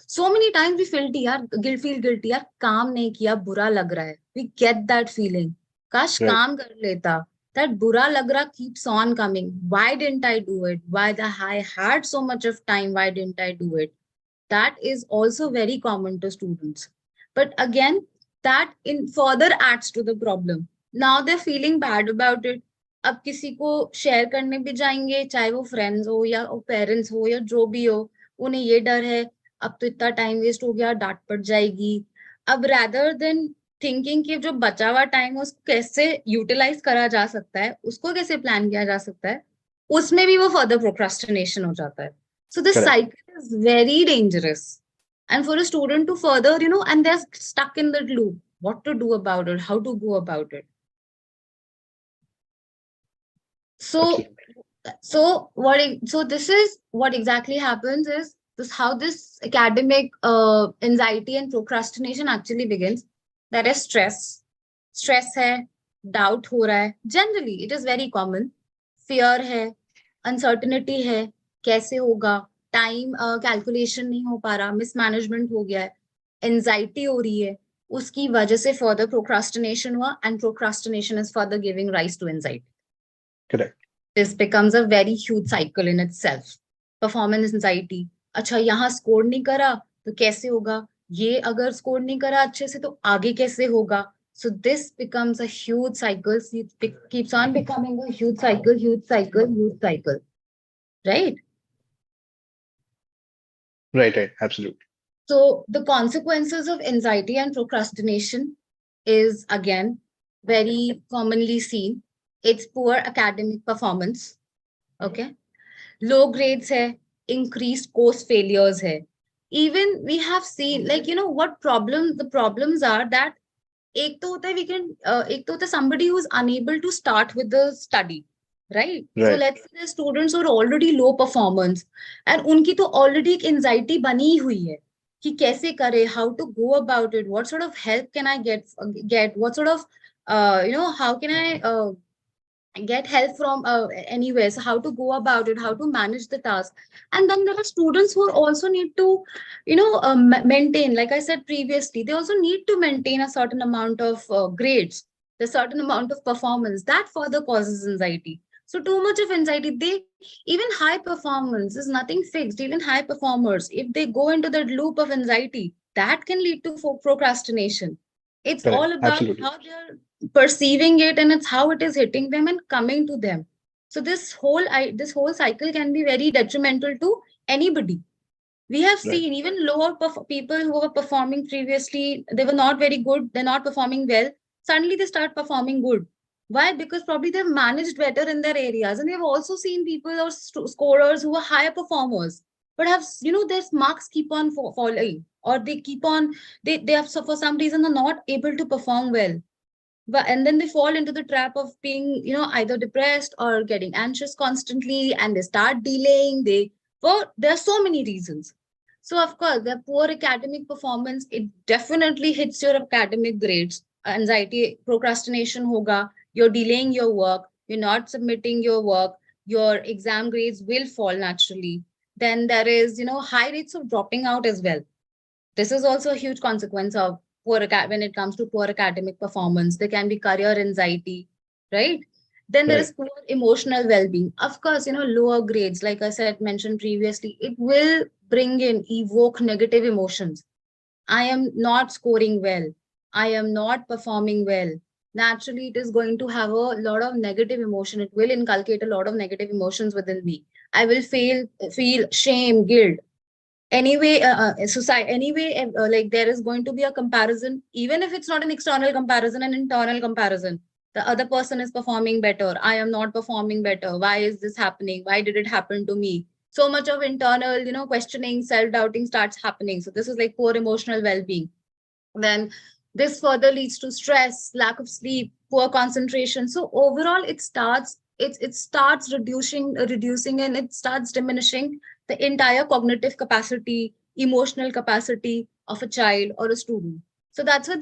so many times we feel guilty यार, काम नहीं किया, बुरा लग रहा है. We get that feeling. काश Right. काम कर लेता. That बुरा लग रहा keeps on coming. Why didn't I do it? I had so much of time, why didn't I do it? That is also very common to students. But again, that in further adds to the problem. Now they're feeling bad about it. अब किसी को share करने भी जाएंगे, चाहे वो friends हो या पेरेंट्स हो या जो भी हो, उन्हें ये डर है अब तो इतना टाइम वेस्ट हो गया, डांट पड़ जाएगी. अब rather than थिंकिंग कि जो बचा हुआ टाइम है उसको कैसे यूटिलाइज करा जा सकता है, उसको कैसे प्लान किया जा सकता है, उसमें भी वो फर्दर प्रोक्रास्टिनेशन हो जाता है. So this Correct. cycle is very dangerous. And for a student to further, and they're stuck in that loop. What to do about it? How to go about it? So, Absolutely. so this is what exactly happens is this how this academic anxiety and procrastination actually begins. That is stress है, doubt हो रहा है. Generally, it is very common. Fear है, uncertainty है, कैसे होगा, time calculation नहीं हो पा रहा, मिसमैनेजमेंट हो गया है, एंजाइटी हो रही है, उसकी वजह से फर्दर प्रोक्रास्टिनेशन हुआ and procrastination is further giving rise to anxiety. Correct. This becomes a very huge cycle in itself. Performance anxiety. अच्छा यहाँ स्कोर नहीं करा तो कैसे होगा, ये अगर स्कोर नहीं करा अच्छे से तो आगे कैसे होगा. So this becomes a huge cycle. It keeps on becoming a huge cycle, right? Right. Right. Absolutely. So the consequences of anxiety and procrastination is again very commonly seen. It's poor academic performance. Okay. Low grades hai, increased course failures hai. Even we have seen, like, what the problems are that एक तो होता है we can एक तो होता है somebody who is unable to start with the study, right? So Right. let's say the students are already low performance and उनकी तो already एक anxiety बनी ही हुई है कि कैसे करे, how to go about it, what sort of help can I get, what sort of how can I get help from anywhere, so how to go about it, how to manage the task. And then there are students who also need to maintain, like I said previously, they also need to maintain a certain amount of grades, a certain amount of performance that further causes anxiety. So too much of anxiety, they even high performance is nothing fixed. Even high performers, if they go into that loop of anxiety, that can lead to procrastination. It's all Correct. about Absolutely. how they're perceiving it, and it's how it is hitting them and coming to them. So this whole cycle can be very detrimental to anybody. We have Right. seen even people who were performing previously, they were not very good, they're not performing well, suddenly they start performing good. Why? Because probably they've managed better in their areas. And we've also seen people or scorers who are higher performers but have, their marks keep on falling, or they keep on, they have, so for some reason are not able to perform well. But and then they fall into the trap of being, either depressed or getting anxious constantly, and they start delaying. There are so many reasons. So of course, the poor academic performance, it definitely hits your academic grades. Anxiety, procrastination hoga, you're delaying your work, you're not submitting your work, your exam grades will fall naturally. Then there is, high rates of dropping out as well. This is also a huge consequence of when it comes to poor academic performance. There can be career anxiety, right? Then there is Right. poor emotional well-being. Of course, lower grades, like I said, mentioned previously, it will evoke negative emotions. I am not scoring well. I am not performing well. Naturally, it is going to have a lot of negative emotion. It will inculcate a lot of negative emotions within me. I will feel shame, guilt. Anyway, society anyway, like there is going to be a comparison, even if it's not an external comparison, an internal comparison. The other person is performing better, I am not performing better. Why is this happening? Why did it happen to me? So much of internal, questioning, self-doubting starts happening. So this is like poor emotional well-being. Then this further leads to stress, lack of sleep, poor concentration. So overall, it starts it starts reducing, and it starts diminishing the entire cognitive capacity, emotional capacity of a child or a student. So that's why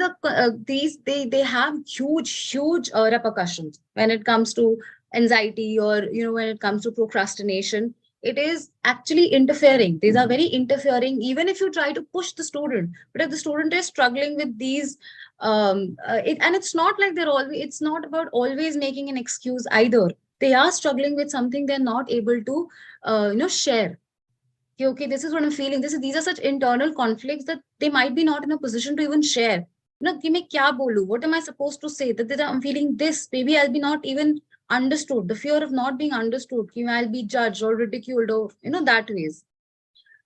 these they have huge repercussions when it comes to anxiety, or when it comes to procrastination. It is actually interfering. These are very interfering, even if you try to push the student. But if the student is struggling with these, and it's not like it's not about always making an excuse either. They are struggling with something they're not able to share. Okay, this is what I'm feeling. These are such internal conflicts that they might be not in a position to even share. कि मैं क्या बोलूं? What am I supposed to say? That I'm feeling this. Maybe I'll be not even understood. The fear of not being understood. I'll be judged or ridiculed, or that ways.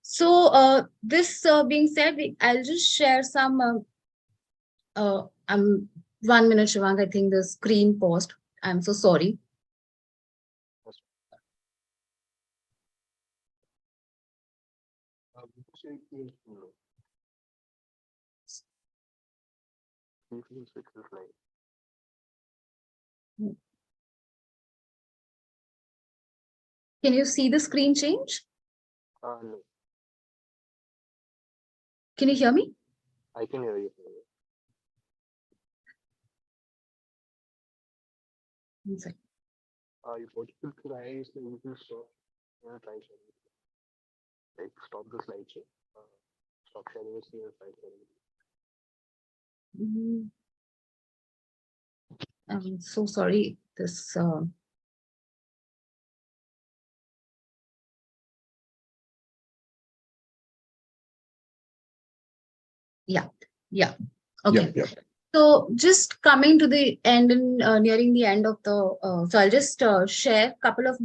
So this being said, I'll just share some. 1 minute, Shivang. I think the screen paused. I'm so sorry. Can you see the screen change? No. Can you hear me? I can hear you. One second. You vertical cry, so you can stop. Try sharing. Like stop the slideshow. Stop sharing your screen and try sharing. I'm so sorry. This. Yeah. Okay. Yeah. So just coming to the end and nearing the end of the, so I'll just share a couple of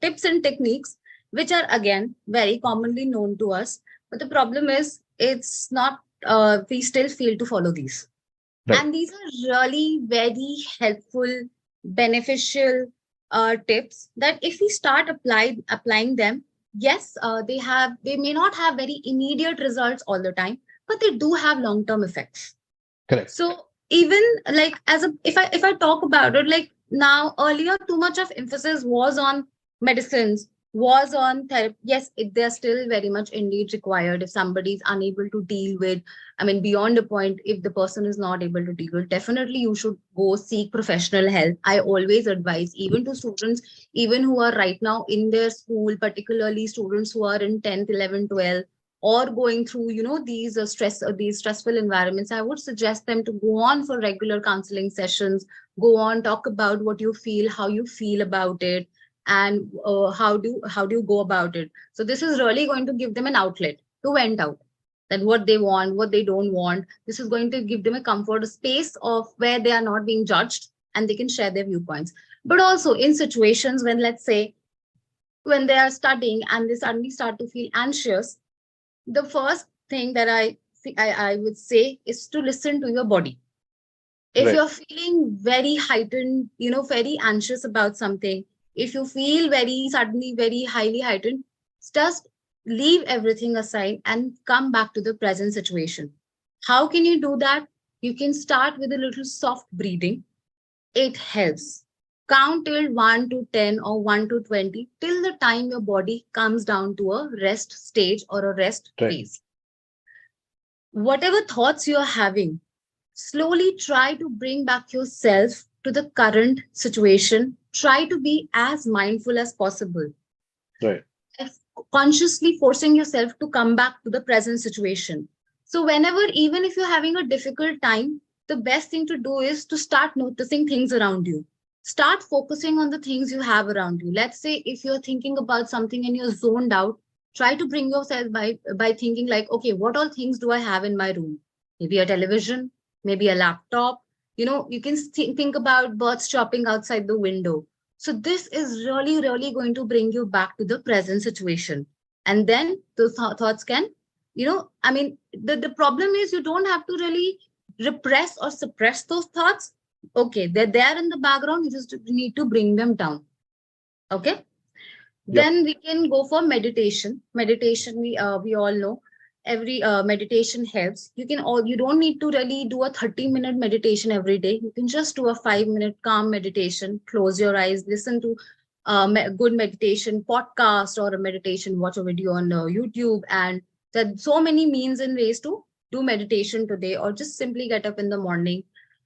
tips and techniques, which are again very commonly known to us. But the problem is, it's not, we still fail to follow these. Right. And these are really very helpful, beneficial tips that if we start applying them, yes, they may not have very immediate results all the time, but they do have long-term effects. Correct. So even like if I talk about it, like now earlier, too much of emphasis was on medicines, was on therapy. Yes, they're still very much indeed required if somebody is unable to deal with, I mean, beyond a point, if the person is not able to deal with, definitely you should go seek professional help. I always advise, even to students, even who are right now in their school, particularly students who are in 10th, 11th, 12th, or going through these these stressful environments, I would suggest them to go on for regular counseling sessions, go on, talk about what you feel, how you feel about it, and how do you go about it. So this is really going to give them an outlet to vent out that what they want, what they don't want. This is going to give them a comfort, a space of where they are not being judged and they can share their viewpoints. But also in situations when, let's say, when they are studying and they suddenly start to feel anxious, the first thing that I would say is to listen to your body. If Right. you're feeling very heightened, very anxious about something, if you feel very suddenly very highly heightened, just leave everything aside and come back to the present situation. How can you do that? You can start with a little soft breathing. It helps. Count till 1 to 10 or 1 to 20 till the time your body comes down to a rest stage or a rest phase. Whatever thoughts you're having, slowly try to bring back yourself to the current situation. Try to be as mindful as possible. Right. Consciously forcing yourself to come back to the present situation. So whenever, even if you're having a difficult time, the best thing to do is to start noticing things around you. Start focusing on the things you have around you. Let's say if you're thinking about something and you're zoned out, try to bring yourself by thinking like, okay, what all things do I have in my room? Maybe a television, maybe a laptop. You can think about birds chirping outside the window. So this is really, really going to bring you back to the present situation. And then those thoughts can, the problem is you don't have to really repress or suppress those thoughts. Okay, they're there in the background. You just need to bring them down. Okay. Yep. Then we can go for meditation. Meditation, we all know. every meditation helps. You don't need to really do a 30-minute meditation every day. You can just do a 5-minute calm meditation, close your eyes, listen to good meditation podcast or a meditation, watch a video on YouTube. And there are so many means and ways to do meditation today, or just simply get up in the morning.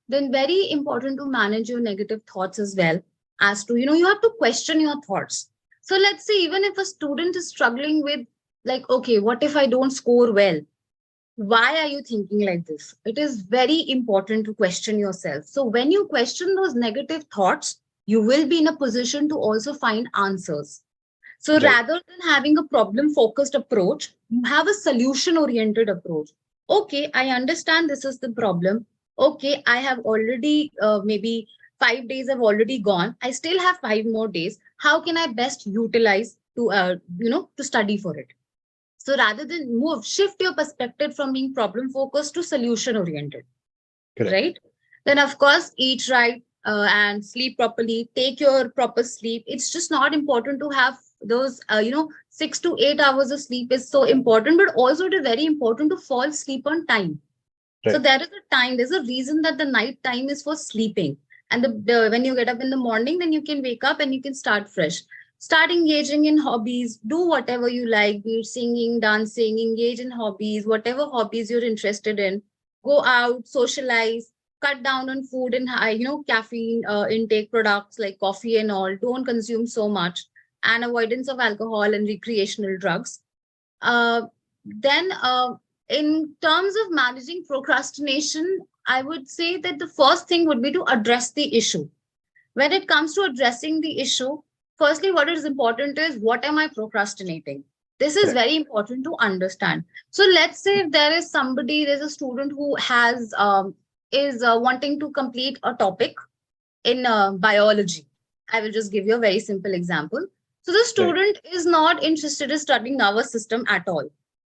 Then very important to manage your negative thoughts as well. As to, you have to question your thoughts. So let's say even if a student is struggling with, like, okay, what if I don't score well? Why are you thinking like this? It is very important to question yourself. So when you question those negative thoughts, you will be in a position to also find answers. So Right. rather than having a problem focused approach, you have a solution oriented approach. Okay, I understand this is the problem. Okay, I have already maybe 5 days have already gone. I still have 5 more days. How can I best utilize to study for it? So rather than shift your perspective from being problem focused to solution oriented, Correct. right? Then, of course, eat right and sleep properly, take your proper sleep. It's just not important to have those, 6 to 8 hours of sleep is so important, but also it is very important to fall asleep on time. So Right. there is a time, there's a reason that the night time is for sleeping. And when you get up in the morning, then you can wake up and you can start fresh. Start engaging in hobbies, do whatever you like, be it singing, dancing, engage in hobbies, whatever hobbies you're interested in. Go out, socialize, cut down on food and high, caffeine intake products like coffee and all. Don't consume so much, and avoidance of alcohol and recreational drugs. Then, in terms of managing procrastination, I would say that the first thing would be to address the issue. When it comes to addressing the issue, firstly, what is important is, what am I procrastinating? This is Correct. very important to understand. So let's say if there's a student who has is wanting to complete a topic in biology. I will just give you a very simple example. So the Right. student is not interested in studying nervous system at all.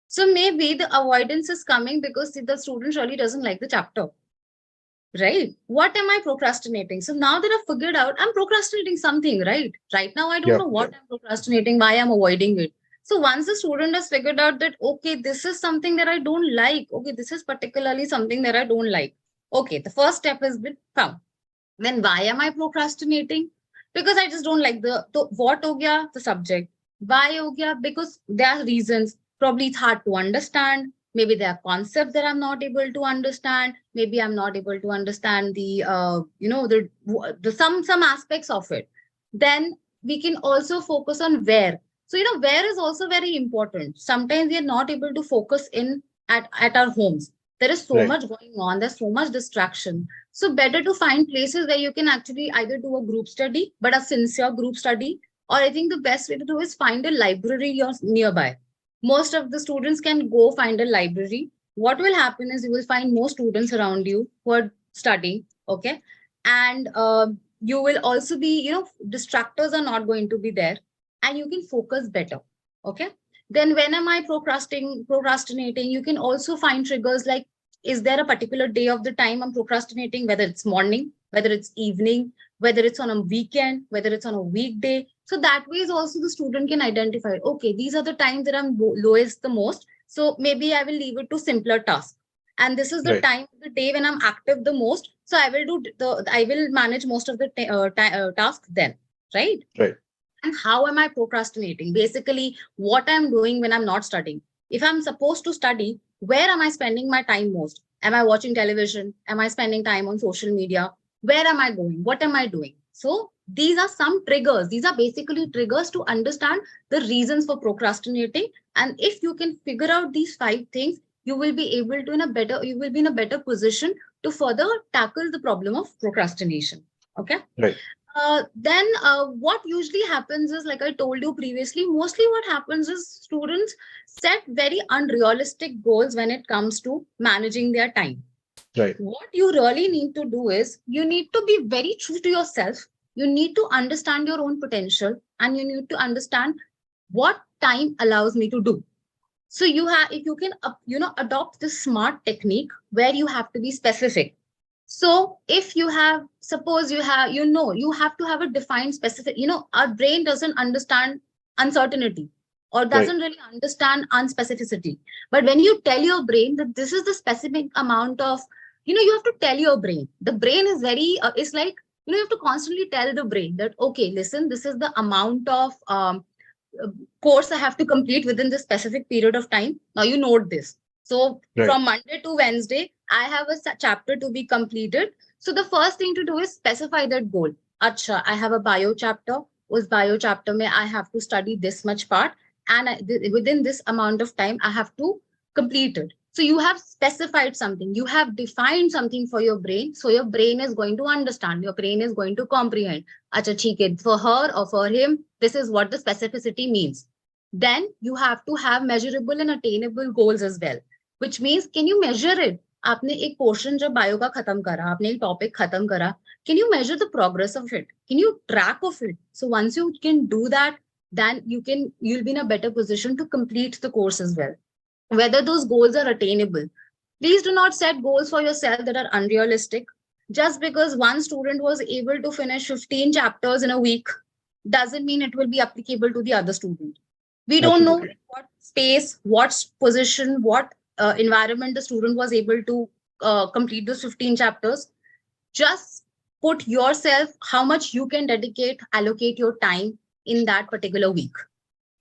So maybe the avoidance is coming because the student really doesn't like the chapter, right? What am I procrastinating? So now that I've figured out, I'm procrastinating something, right? Right now, I don't Yeah. know what I'm procrastinating, why I'm avoiding it. So once the student has figured out that, okay, this is something that I don't like. Okay, this is particularly something that I don't like. Okay, the first step has been found. Then why am I procrastinating? Because I just don't like the what ho gaya, the subject. Why ho gaya? Because there are reasons. Probably it's hard to understand. Maybe there are concepts that I'm not able to understand. Maybe I'm not able to understand the some aspects of it. Then we can also focus on where. So where is also very important. Sometimes we are not able to focus in at our homes. There is so Right. much going on. There's so much distraction, so better to find places where you can actually either do a group study, but a sincere group study, or I think the best way to do is find a library nearby. Most of the students can go find a library. What will happen is you will find more students around you who are studying, okay? And you will also be, distractors are not going to be there, and you can focus better, okay? Then when am I procrastinating? You can also find triggers like, is there a particular day of the time I'm procrastinating, whether it's morning, whether it's evening, whether it's on a weekend, whether it's on a weekday. So that way is also the student can identify, okay, these are the times that I'm lowest the most. So maybe I will leave it to simpler tasks. And this is the Right. time of the day when I'm active the most. So I will manage most of the tasks then, right? Right. And how am I procrastinating? Basically, what I'm doing when I'm not studying. If I'm supposed to study, where am I spending my time most? Am I watching television? Am I spending time on social media? Where am I going? What am I doing? So these are some triggers. These are basically triggers to understand the reasons for procrastinating. And if you can figure out these 5 things, you will be in a better position to further tackle the problem of procrastination. Okay. Right. Then what usually happens is, like I told you previously, mostly what happens is students set very unrealistic goals when it comes to managing their time. Right. What you really need to do is, you need to be very true to yourself. You need to understand your own potential, and you need to understand what time allows me to do. So if you can adopt this smart technique where you have to be specific. So if you have, suppose you have, you have to have a defined specific, our brain doesn't understand uncertainty. or Right. doesn't really understand unspecificity. But when you tell your brain that this is the specific amount of, you have to tell your brain. The brain is very, it's like, you have to constantly tell the brain that, okay, listen, this is the amount of uh, course I have to complete within this specific period of time. Now you note this. So Right. from Monday to Wednesday, I have a chapter to be completed. So the first thing to do is specify that goal. Acha, I have a bio chapter. उस bio chapter में I have to study this much part, and within this amount of time I have to complete it. So you have specified something, you have defined something for your brain. So your brain is going to understand, your brain is going to comprehend. Acha, theek hai, for her or for him, this is what the specificity means. Then you have to have measurable and attainable goals as well, which means can you measure it? आपने एक portion जब bio का खत्म करा, आपने एक topic खत्म करा, can you measure the progress of it? Can you track of it? So once you can do that, then you'll be in a better position to complete the course as well. Whether those goals are attainable. Please do not set goals for yourself that are unrealistic. Just because one student was able to finish 15 chapters in a week doesn't mean it will be applicable to the other student. We don't know Absolutely. what space, what position, what environment the student was able to complete those 15 chapters. Just put yourself how much you can dedicate, allocate your time in that particular week.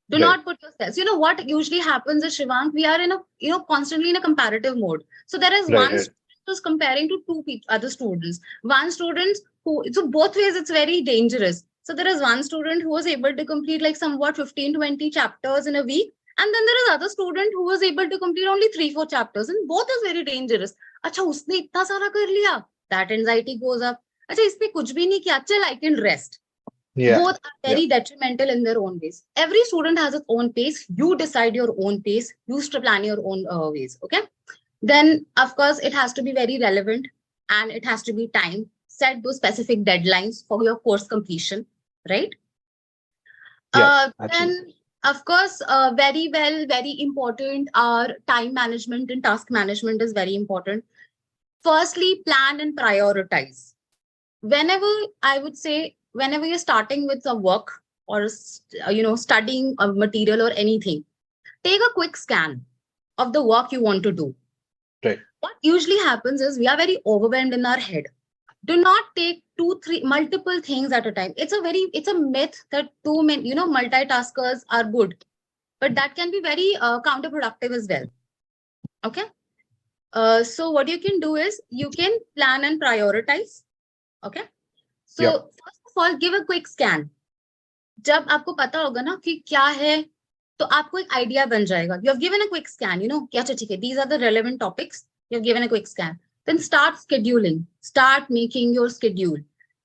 Do Right. not put yourself. You know what usually happens is, Shivank, we are in a, constantly in a comparative mode. So there is Right. one Right. student who's comparing to two other students. One student who, so both ways it's very dangerous. So there is one student who was able to complete like somewhat 15, 20 chapters in a week. And then there is other student who was able to complete only 3, 4 chapters. And both is very dangerous. Acha, usne itna sara kar liya. That anxiety goes up. Acha, isme kuch bhi nahi kiya. Chal, I can rest. Yeah. Both are Yeah. very detrimental in their own ways. Every student has its own pace. You decide your own pace. You plan your own ways. Okay. Then, of course, it has to be very relevant and it has to be time. Set those specific deadlines for your course completion, right? Yes. Then, Absolutely. of course, very important. Time management and task management is very important. Firstly, plan and prioritize. Whenever I would say, whenever you're starting with a work or studying a material or anything, take a quick scan of the work you want to do. Right. What usually happens is we are very overwhelmed in our head. Do not take two, three, multiple things at a time. It's a myth that too many, multitaskers are good, but that can be very counterproductive as well. Okay. So what you can do is you can plan and prioritize. Okay. So Yep. first of all, give a quick scan. जब आपको पता होगा ना कि क्या है, तो आपको एक आइडिया बन जाएगा. You have given a quick scan, कि अच्छा ठीक है, these are the relevant topics. You have given a quick scan. Then start scheduling. Start making your schedule.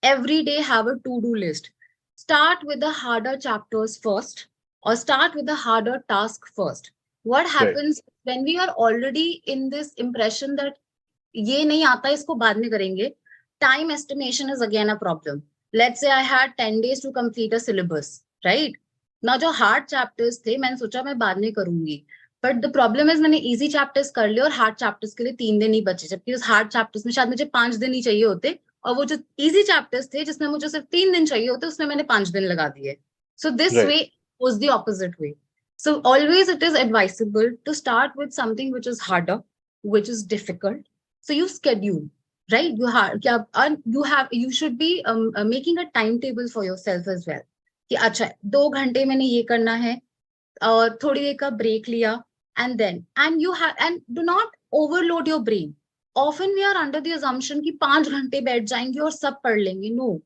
Every day have a to-do list. Start with the harder chapters first, or start with the harder task first. What Right. happens when we are already in this impression that ये नहीं आता, इसको बाद में करेंगे, time estimation is again a problem. Let's say I had 10 days to complete a syllabus, right? Now जो hard chapters थे, मैंने सोचा मैं बाद में करूंगी. But the problem is मैंने easy chapters कर लिए और hard chapters के लिए 3 दिन ही बचे, जबकि उस hard chapters में शायद मुझे 5 दिन ही चाहिए होते, और वो जो easy chapters थे जिसमें मुझे सिर्फ 3 दिन चाहिए होते, उसमें मैंने 5 दिन लगा दिए. So this Right. way was the opposite way. So always it is advisable to start with something which is harder, which is difficult. So you schedule, right? You should be making a timetable for yourself as well. कि अच्छा 2 घंटे मैंने ये करना है और थोड़ी देर का ब्रेक लिया, and do not overload your brain. Often we are under the assumption कि 5 घंटे बैठ जाएंगे और सब पढ़ लेंगे. No,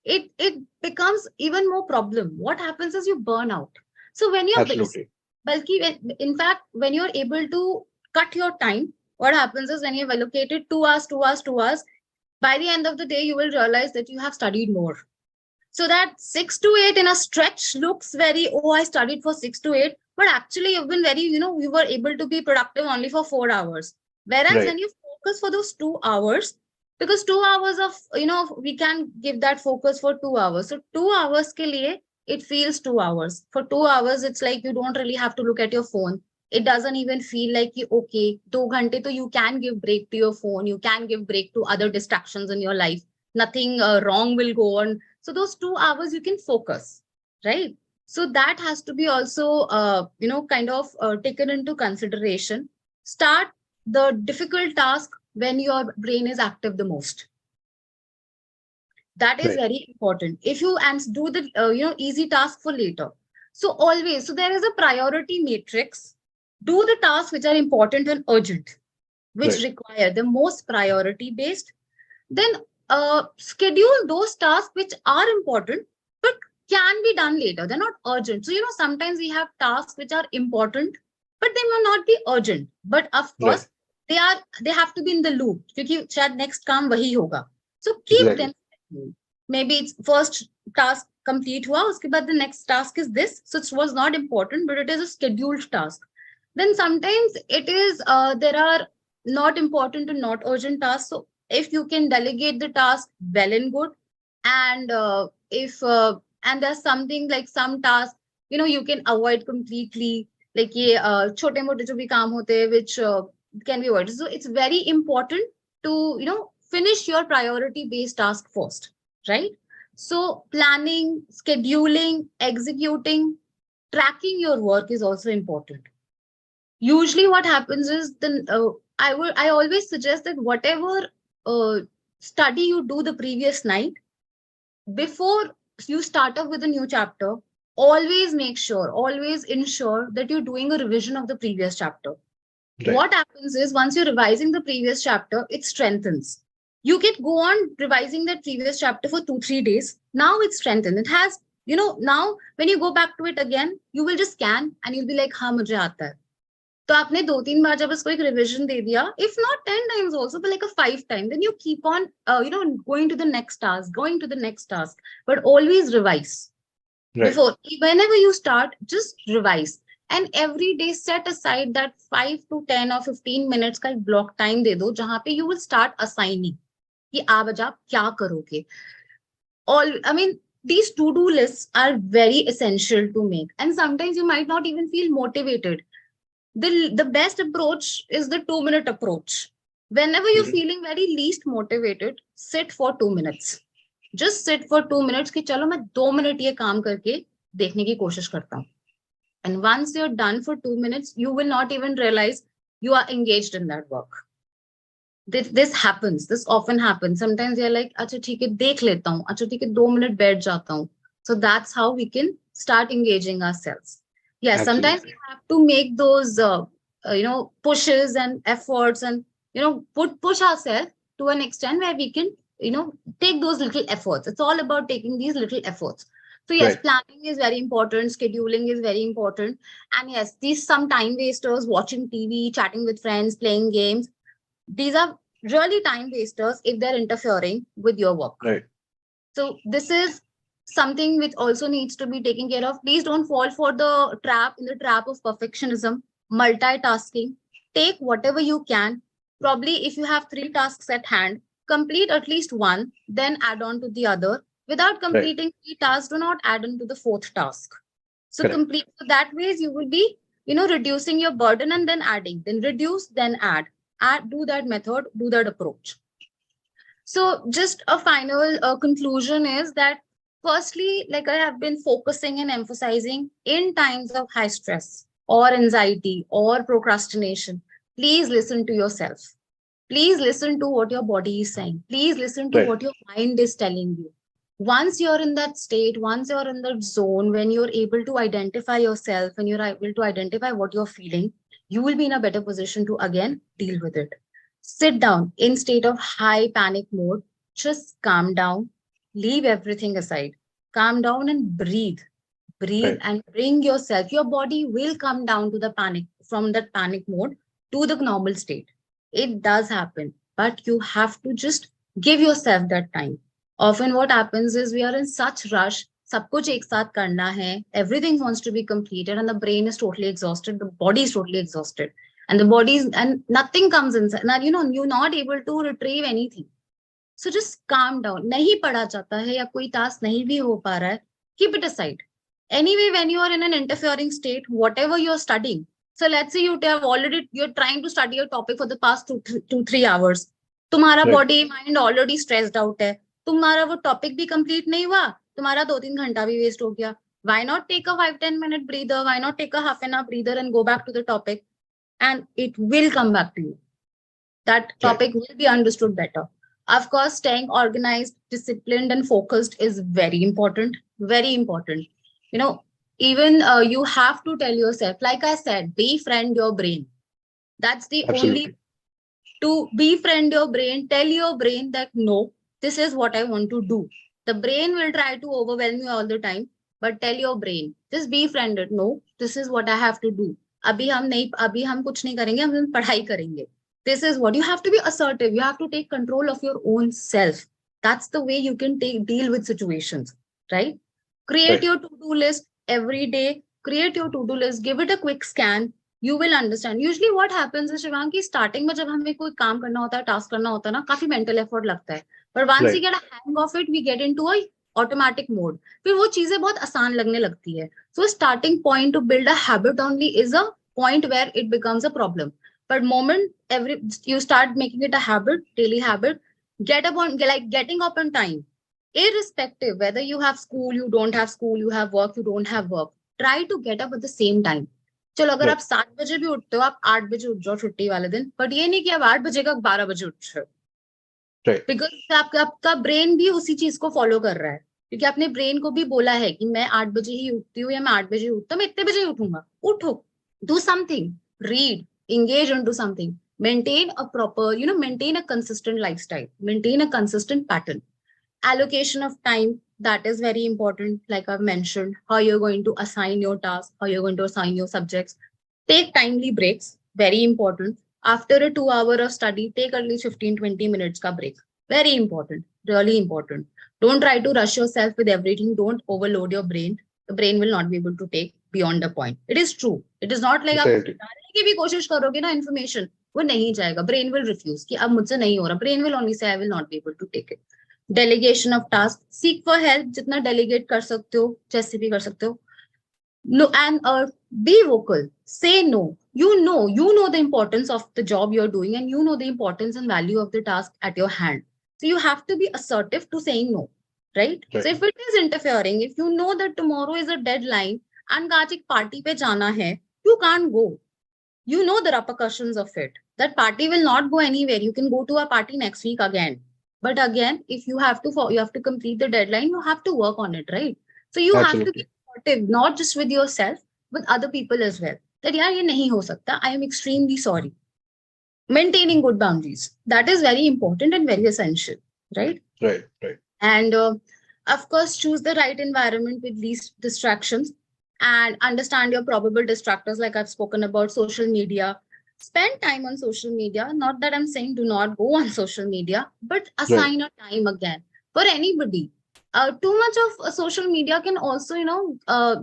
it becomes even more problem. What happens is you burn out. So when you're Absolutely. in fact, when you're able to cut your time, what happens is when you've allocated 2 hours, 2 hours, 2 hours, by the end of the day, you will realize that you have studied more. So that 6 to 8 in a stretch looks very, oh, I studied for 6 to 8, but actually you've been very, you were able to be productive only for 4 hours. Whereas Right. when you focus for those 2 hours, because 2 hours of, we can give that focus for 2 hours. So 2 hours ke liye, it feels 2 hours. For 2 hours, it's like you don't really have to look at your phone. It doesn't even feel like, okay, 2 ghante, so you can give break to your phone. You can give break to other distractions in your life. Nothing wrong will go on. So those 2 hours you can focus, right? So that has to be also kind of taken into consideration. Start the difficult task when your brain is active the most. That is Right. very important. If you and do the easy task for later. So always, so there is a priority matrix. Do the tasks which are important and urgent, which Right. require the most priority based. Then schedule those tasks which are important but can be done later. They're not urgent. So sometimes we have tasks which are important but they may not be urgent, but of Right. course they have to be in the loop क्योंकि शायद next काम वही होगा. So keep them Exactly. scheduled. Maybe it's first task complete हुआ, उसके बाद the next task is this, so it was not important but it is a scheduled task. Then sometimes it is there are not important and not urgent tasks. So if you can delegate the task, well and good. And if and there's something like some task you can avoid completely, like ye chote mote jo bhi kaam hote hain which can be avoided. So it's very important to finish your priority based task first, right? So planning, scheduling, executing, tracking your work is also important. Usually what happens is I always suggest that whatever uh, study you do the previous night, before you start up with a new chapter, always ensure that you're doing a revision of the previous chapter. Right. What happens is once you're revising the previous chapter, it strengthens. You can go on revising that previous chapter for 2 3 days. Now it's strengthened. It has, now when you go back to it again, you will just scan and you'll be like, हाँ मुझे आता है. तो आपने 2 3 बार जब उसको एक revision दे दिया, if not 10 times also, but like a 5 time, then you keep on going to the next task, but always revise Right. before. Whenever you start, just revise. And every day set aside that 5 to 10 or 15 minutes का एक block time दे दो जहां पे you will start assigning कि आज आप क्या करोगे. All, I mean, these to-do lists are very essential to make, and sometimes you might not even feel motivated. The best approach is the 2 minute approach. Whenever you're Mhm. feeling very least motivated, sit for 2 minutes. Just sit for 2 minutes कि चलो मैं 2 minute ये काम करके देखने की कोशिश करता हूँ. And once you're done for 2 minutes, you will not even realize you are engaged in that work. This happens. This often happens. Sometimes you're like, अच्छा ठीक है देख लेता हूँ. अच्छा ठीक है 2 मिनट बैठ जाता हूँ. So that's how we can start engaging ourselves. Yes, sometimes we Absolutely. have to make those pushes and efforts, and push ourselves to an extent where we can take those little efforts. It's all about taking these little efforts. So yes, Right. planning is very important, scheduling is very important. And yes, these some time wasters, watching TV, chatting with friends, playing games, these are really time wasters if they're interfering with your work. Right. So this is something which also needs to be taken care of. Please don't fall for the trap of perfectionism, multitasking. Take whatever you can. Probably if you have 3 tasks at hand, complete at least one, then add on to the other. Without Right. completing 3 tasks, do not add on to the fourth task. So Correct. complete, so that ways you will be, reducing your burden and then adding, then reduce, then add. Do that method, do that approach. So, just a final conclusion is that, firstly, like I have been focusing and emphasizing, in times of high stress or anxiety or procrastination, please listen to yourself. Please listen to what your body is saying. Please listen to Right. what your mind is telling you. Once you're in that state, once you're in that zone, when you're able to identify yourself, when you're able to identify what you're feeling, you will be in a better position to again deal with it. Sit down in state of high panic mode. Just calm down, leave everything aside, calm down and breathe. Breathe Right. and bring yourself. Your body will come down to the panic, from that panic mode to the normal state. It does happen, but you have to just give yourself that time. Often what happens is we are in such rush, सब कुछ एक साथ करना है, everything wants to be completed, and the brain is totally exhausted, the body is totally exhausted, and the body is, and nothing comes inside. Now, you're not able to retrieve anything. So just calm down. नहीं पढ़ा जाता है या कोई task नहीं भी हो पा रहा है, keep it aside. Anyway, when you are in an interfering state, whatever you're studying, so let's say you're trying to study a topic for the past 2 3 hours. तुम्हारा Right. body mind already stressed out है. तुम्हारा वो topic भी complete नहीं हुआ, तुम्हारा 2 3 घंटा भी waste हो गया. Why not take a 5-10 minute breather? Why not take a half an hour breather and go back to the topic? And it will come back to you. That Right. topic will be understood better. Of course, staying organized, disciplined, and focused is very important. Very important. You know, even you have to tell yourself, like I said, befriend your brain. That's the only Absolutely. to befriend your brain. Tell your brain that no, this is what I want to do. The brain will try to overwhelm you all the time, but tell your brain, just befriend it. No, this is what I have to do. अभी हम कुछ नहीं करेंगे, हम पढ़ाई करेंगे. This is what you have to be assertive. You have to take control of your own self. That's the way you can deal with situations, right? Create Right. your to-do list every day. Create your to-do list. Give it a quick scan. You will understand. Usually what happens is Shivang की starting में जब हमें कोई काम करना होता है, task करना होता है ना, काफी mental effort लगता है. But once we Right. get a hang of it, we get into a automatic mode. फिर वो चीजें बहुत आसान लगने लगती है. So starting point to build a habit only is a point where it becomes a problem. But moment you start making it a habit, daily habit, get up on like getting up on time, irrespective whether you have school, you don't have school, you have work, you don't have work. Try to get up at the same time. चलो अगर आप Right. 7 बजे भी उठते हो, आप 8 बजे उठ जाओ छुट्टी वाले दिन, बट ये नहीं कि आप 8 बजे का 12 बजे उठ रहे हो, Right. बिकॉज आपका ब्रेन भी उसी चीज को फॉलो कर रहा है, क्योंकि आपने ब्रेन को भी बोला है कि मैं 8 बजे ही उठती हूँ या मैं 8 बजे उठता हूँ, मैं इतने बजे ही उठूंगा. उठो, do something, read, engage into something, maintain a proper, maintain a consistent lifestyle, maintain a consistent pattern. Allocation of time, that is very important. Like I've mentioned, how you're going to assign your tasks, how you're going to assign your subjects. Take timely breaks, very important. After a 2 hour of study, take at least 15-20 minutes ka break. Very important, really important. Don't try to rush yourself with everything. Don't overload your brain. The brain will not be able to take beyond the point. It is true. It is not like आप Definitely. डालने की भी कोशिश करोगे ना information, वो नहीं जाएगा. Brain will refuse कि अब मुझसे नहीं हो रहा. Brain will only say I will not be able to take it. Delegation of tasks, seek for help, जितना delegate कर सकते हो, जैसे भी कर सकते हो. No, and be vocal. Say no. You know the importance of the job you're doing, and you know the importance and value of the task at your hand. So you have to be assertive to saying no, right? So Right. if it is interfering, if you know that tomorrow is a deadline and आज एक party पे जाना है, you can't go. You know the repercussions of it. That party will not go anywhere. You can go to a party next week again. But again, if you have to complete the deadline, you have to work on it, right? So you have to be Absolutely. supportive, not just with yourself, with other people as well. That yaar ye nahi ho sakta. I am extremely sorry. Maintaining good boundaries. That is very important and very essential, right? Right. Right. And of course, choose the right environment with least distractions and understand your probable distractors, like I've spoken about social media. Spend time on social media. Not that I'm saying do not go on social media, but Right. assign a time again for anybody. Too much of social media can also,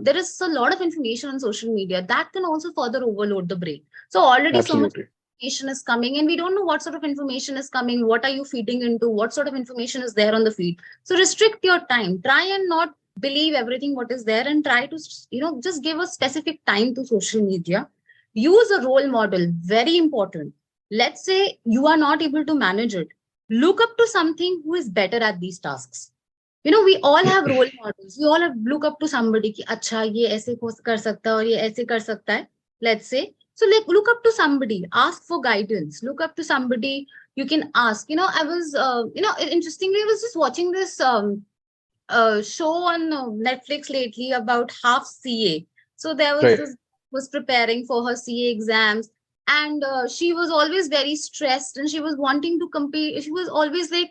there is a lot of information on social media that can also further overload the brain. So already so much Absolutely. information is coming, and we don't know what sort of information is coming. What are you feeding into? What sort of information is there on the feed? So restrict your time. Try and not believe everything what is there, and try to, just give a specific time to social media. Use a role model, very important. Let's say you are not able to manage it. Look up to something who is better at these tasks. We all have role models. We all have look up to somebody ki acha ye aise kar sakta hai aur ye aise kar sakta hai. Let's say. So like look up to somebody, ask for guidance. Look up to somebody you can ask. I was interestingly I was just watching this show on Netflix lately about half CA. So there was Right. this was preparing for her CA exams, and she was always very stressed, and she was wanting to compete. She was always like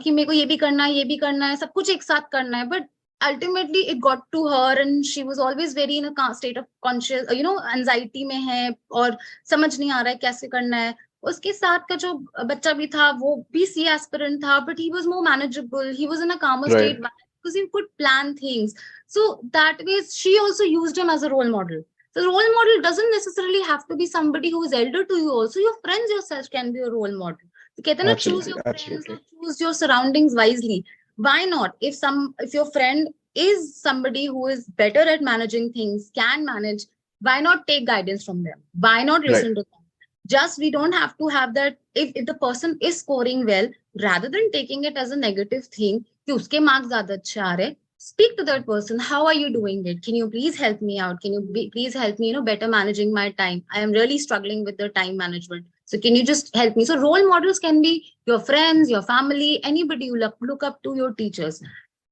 कि मेरे को ये भी करना है, ये भी करना है, सब कुछ एक साथ करना है. But ultimately it got to her, and she was always very in a state of conscious, anxiety में है और समझ नहीं आ रहा है कैसे करना है. उसके साथ का जो बच्चा भी था वो भी सी एस्पिरेंट था, but he was more manageable, he was in a calmer Right. state because he could plan things. So that way, she also used him as a role model. The role model doesn't necessarily have to be somebody who is elder to you. Also, your friends yourself can be a role model. So, कहते हैं ना, choose Absolutely. your friends or Absolutely. choose your surroundings wisely. Why not? If your friend is somebody who is better at managing things, can manage, why not take guidance from them? Why not Right. listen to them? Just we don't have to have that. If the person is scoring well, rather than taking it as a negative thing कि उसके marks ज्यादा अच्छे आ रहे, speak to that person. How are you doing it? Can you please help me out? Can you please help me, better managing my time? I am really struggling with the time management. So can you just help me? So role models can be your friends, your family, anybody you look up to, your teachers.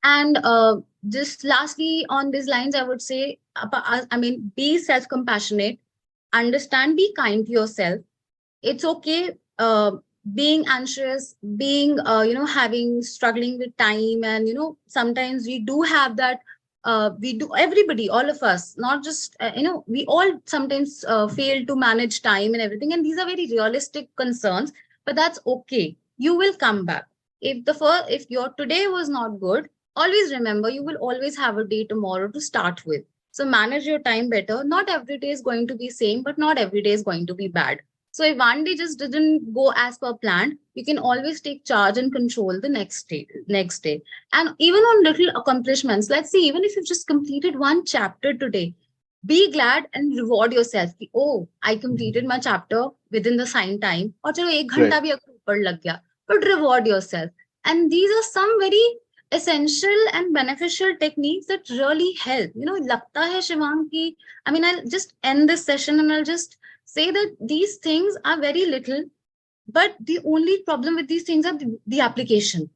And just lastly, on these lines, I would say, be self-compassionate, understand, be kind to yourself. It's okay being anxious, being having struggling with time, and sometimes we do have that. We do, everybody, all of us, not just we all sometimes fail to manage time and everything, and these are very realistic concerns. But that's okay, you will come back. If your today was not good, always remember you will always have a day tomorrow to start with. So manage your time better. Not every day is going to be same, but not every day is going to be bad. So if one day just didn't go as per planned, you can always take charge and control the next day. Next day, and even on little accomplishments. Let's see, even if you've just completed one chapter today, be glad and reward yourself. कि, oh, I completed my chapter within the assigned time. और चलो एक घंटा Right. भी अगर ऊपर लग गया, but reward yourself. And these are some very essential and beneficial techniques that really help. लगता है शिवांग कि, I mean, I'll just end this session and I'll just say that these things are very little, but the only problem with these things are the application.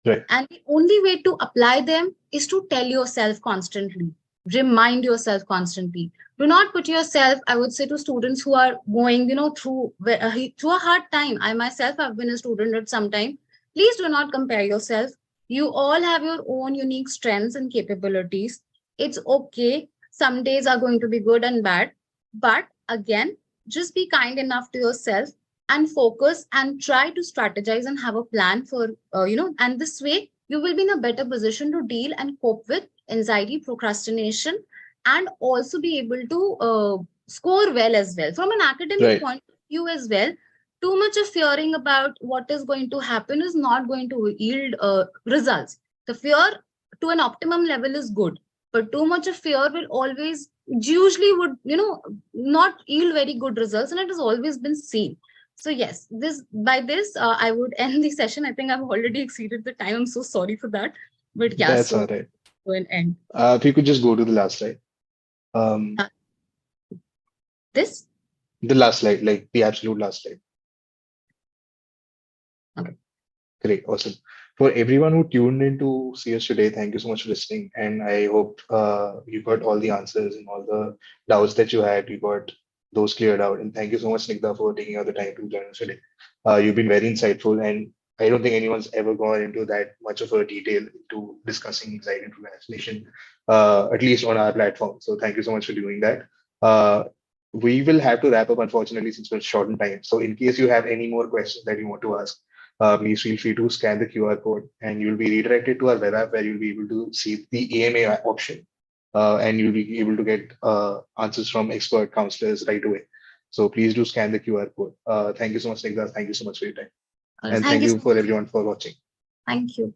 Right. And the only way to apply them is to tell yourself constantly, remind yourself constantly. Do not put yourself, I would say, to students who are going, through a hard time. I myself have been a student at some time. Please do not compare yourself. You all have your own unique strengths and capabilities. It's okay. Some days are going to be good and bad. But again, just be kind enough to yourself and focus and try to strategize and have a plan for, and this way you will be in a better position to deal and cope with anxiety, procrastination, and also be able to score well as well. From an academic Right. point of view as well, too much of fearing about what is going to happen is not going to yield results. The fear to an optimum level is good, but too much of fear will always usually would not yield very good results, and it has always been seen. So yes, this by this I would end the session. I think I've already exceeded the time. I'm so sorry for that. But yeah, That's all so right. to an end. If you could just go to the last slide. Uh, this The last slide, like the absolute last slide. okay. Great, awesome. For everyone who tuned in to see us today, thank you so much for listening. And I hope you got all the answers and all the doubts that you had, you got those cleared out. And thank you so much, Snigdha, for taking out the time to join us today. You've been very insightful, and I don't think anyone's ever gone into that much of a detail into discussing anxiety and procrastination, at least on our platform. So thank you so much for doing that. Uh, we will have to wrap up, unfortunately, since we're short in time. So in case you have any more questions that you want to ask, please feel free to scan the QR code and you'll be redirected to our web app where you'll be able to see the AMA option, and you'll be able to get answers from expert counselors right away. So please do scan the QR code. Thank you so much, Snigdha. Thank you so much for your time. And Thank thank you you so for much. everyone for watching. Thank you.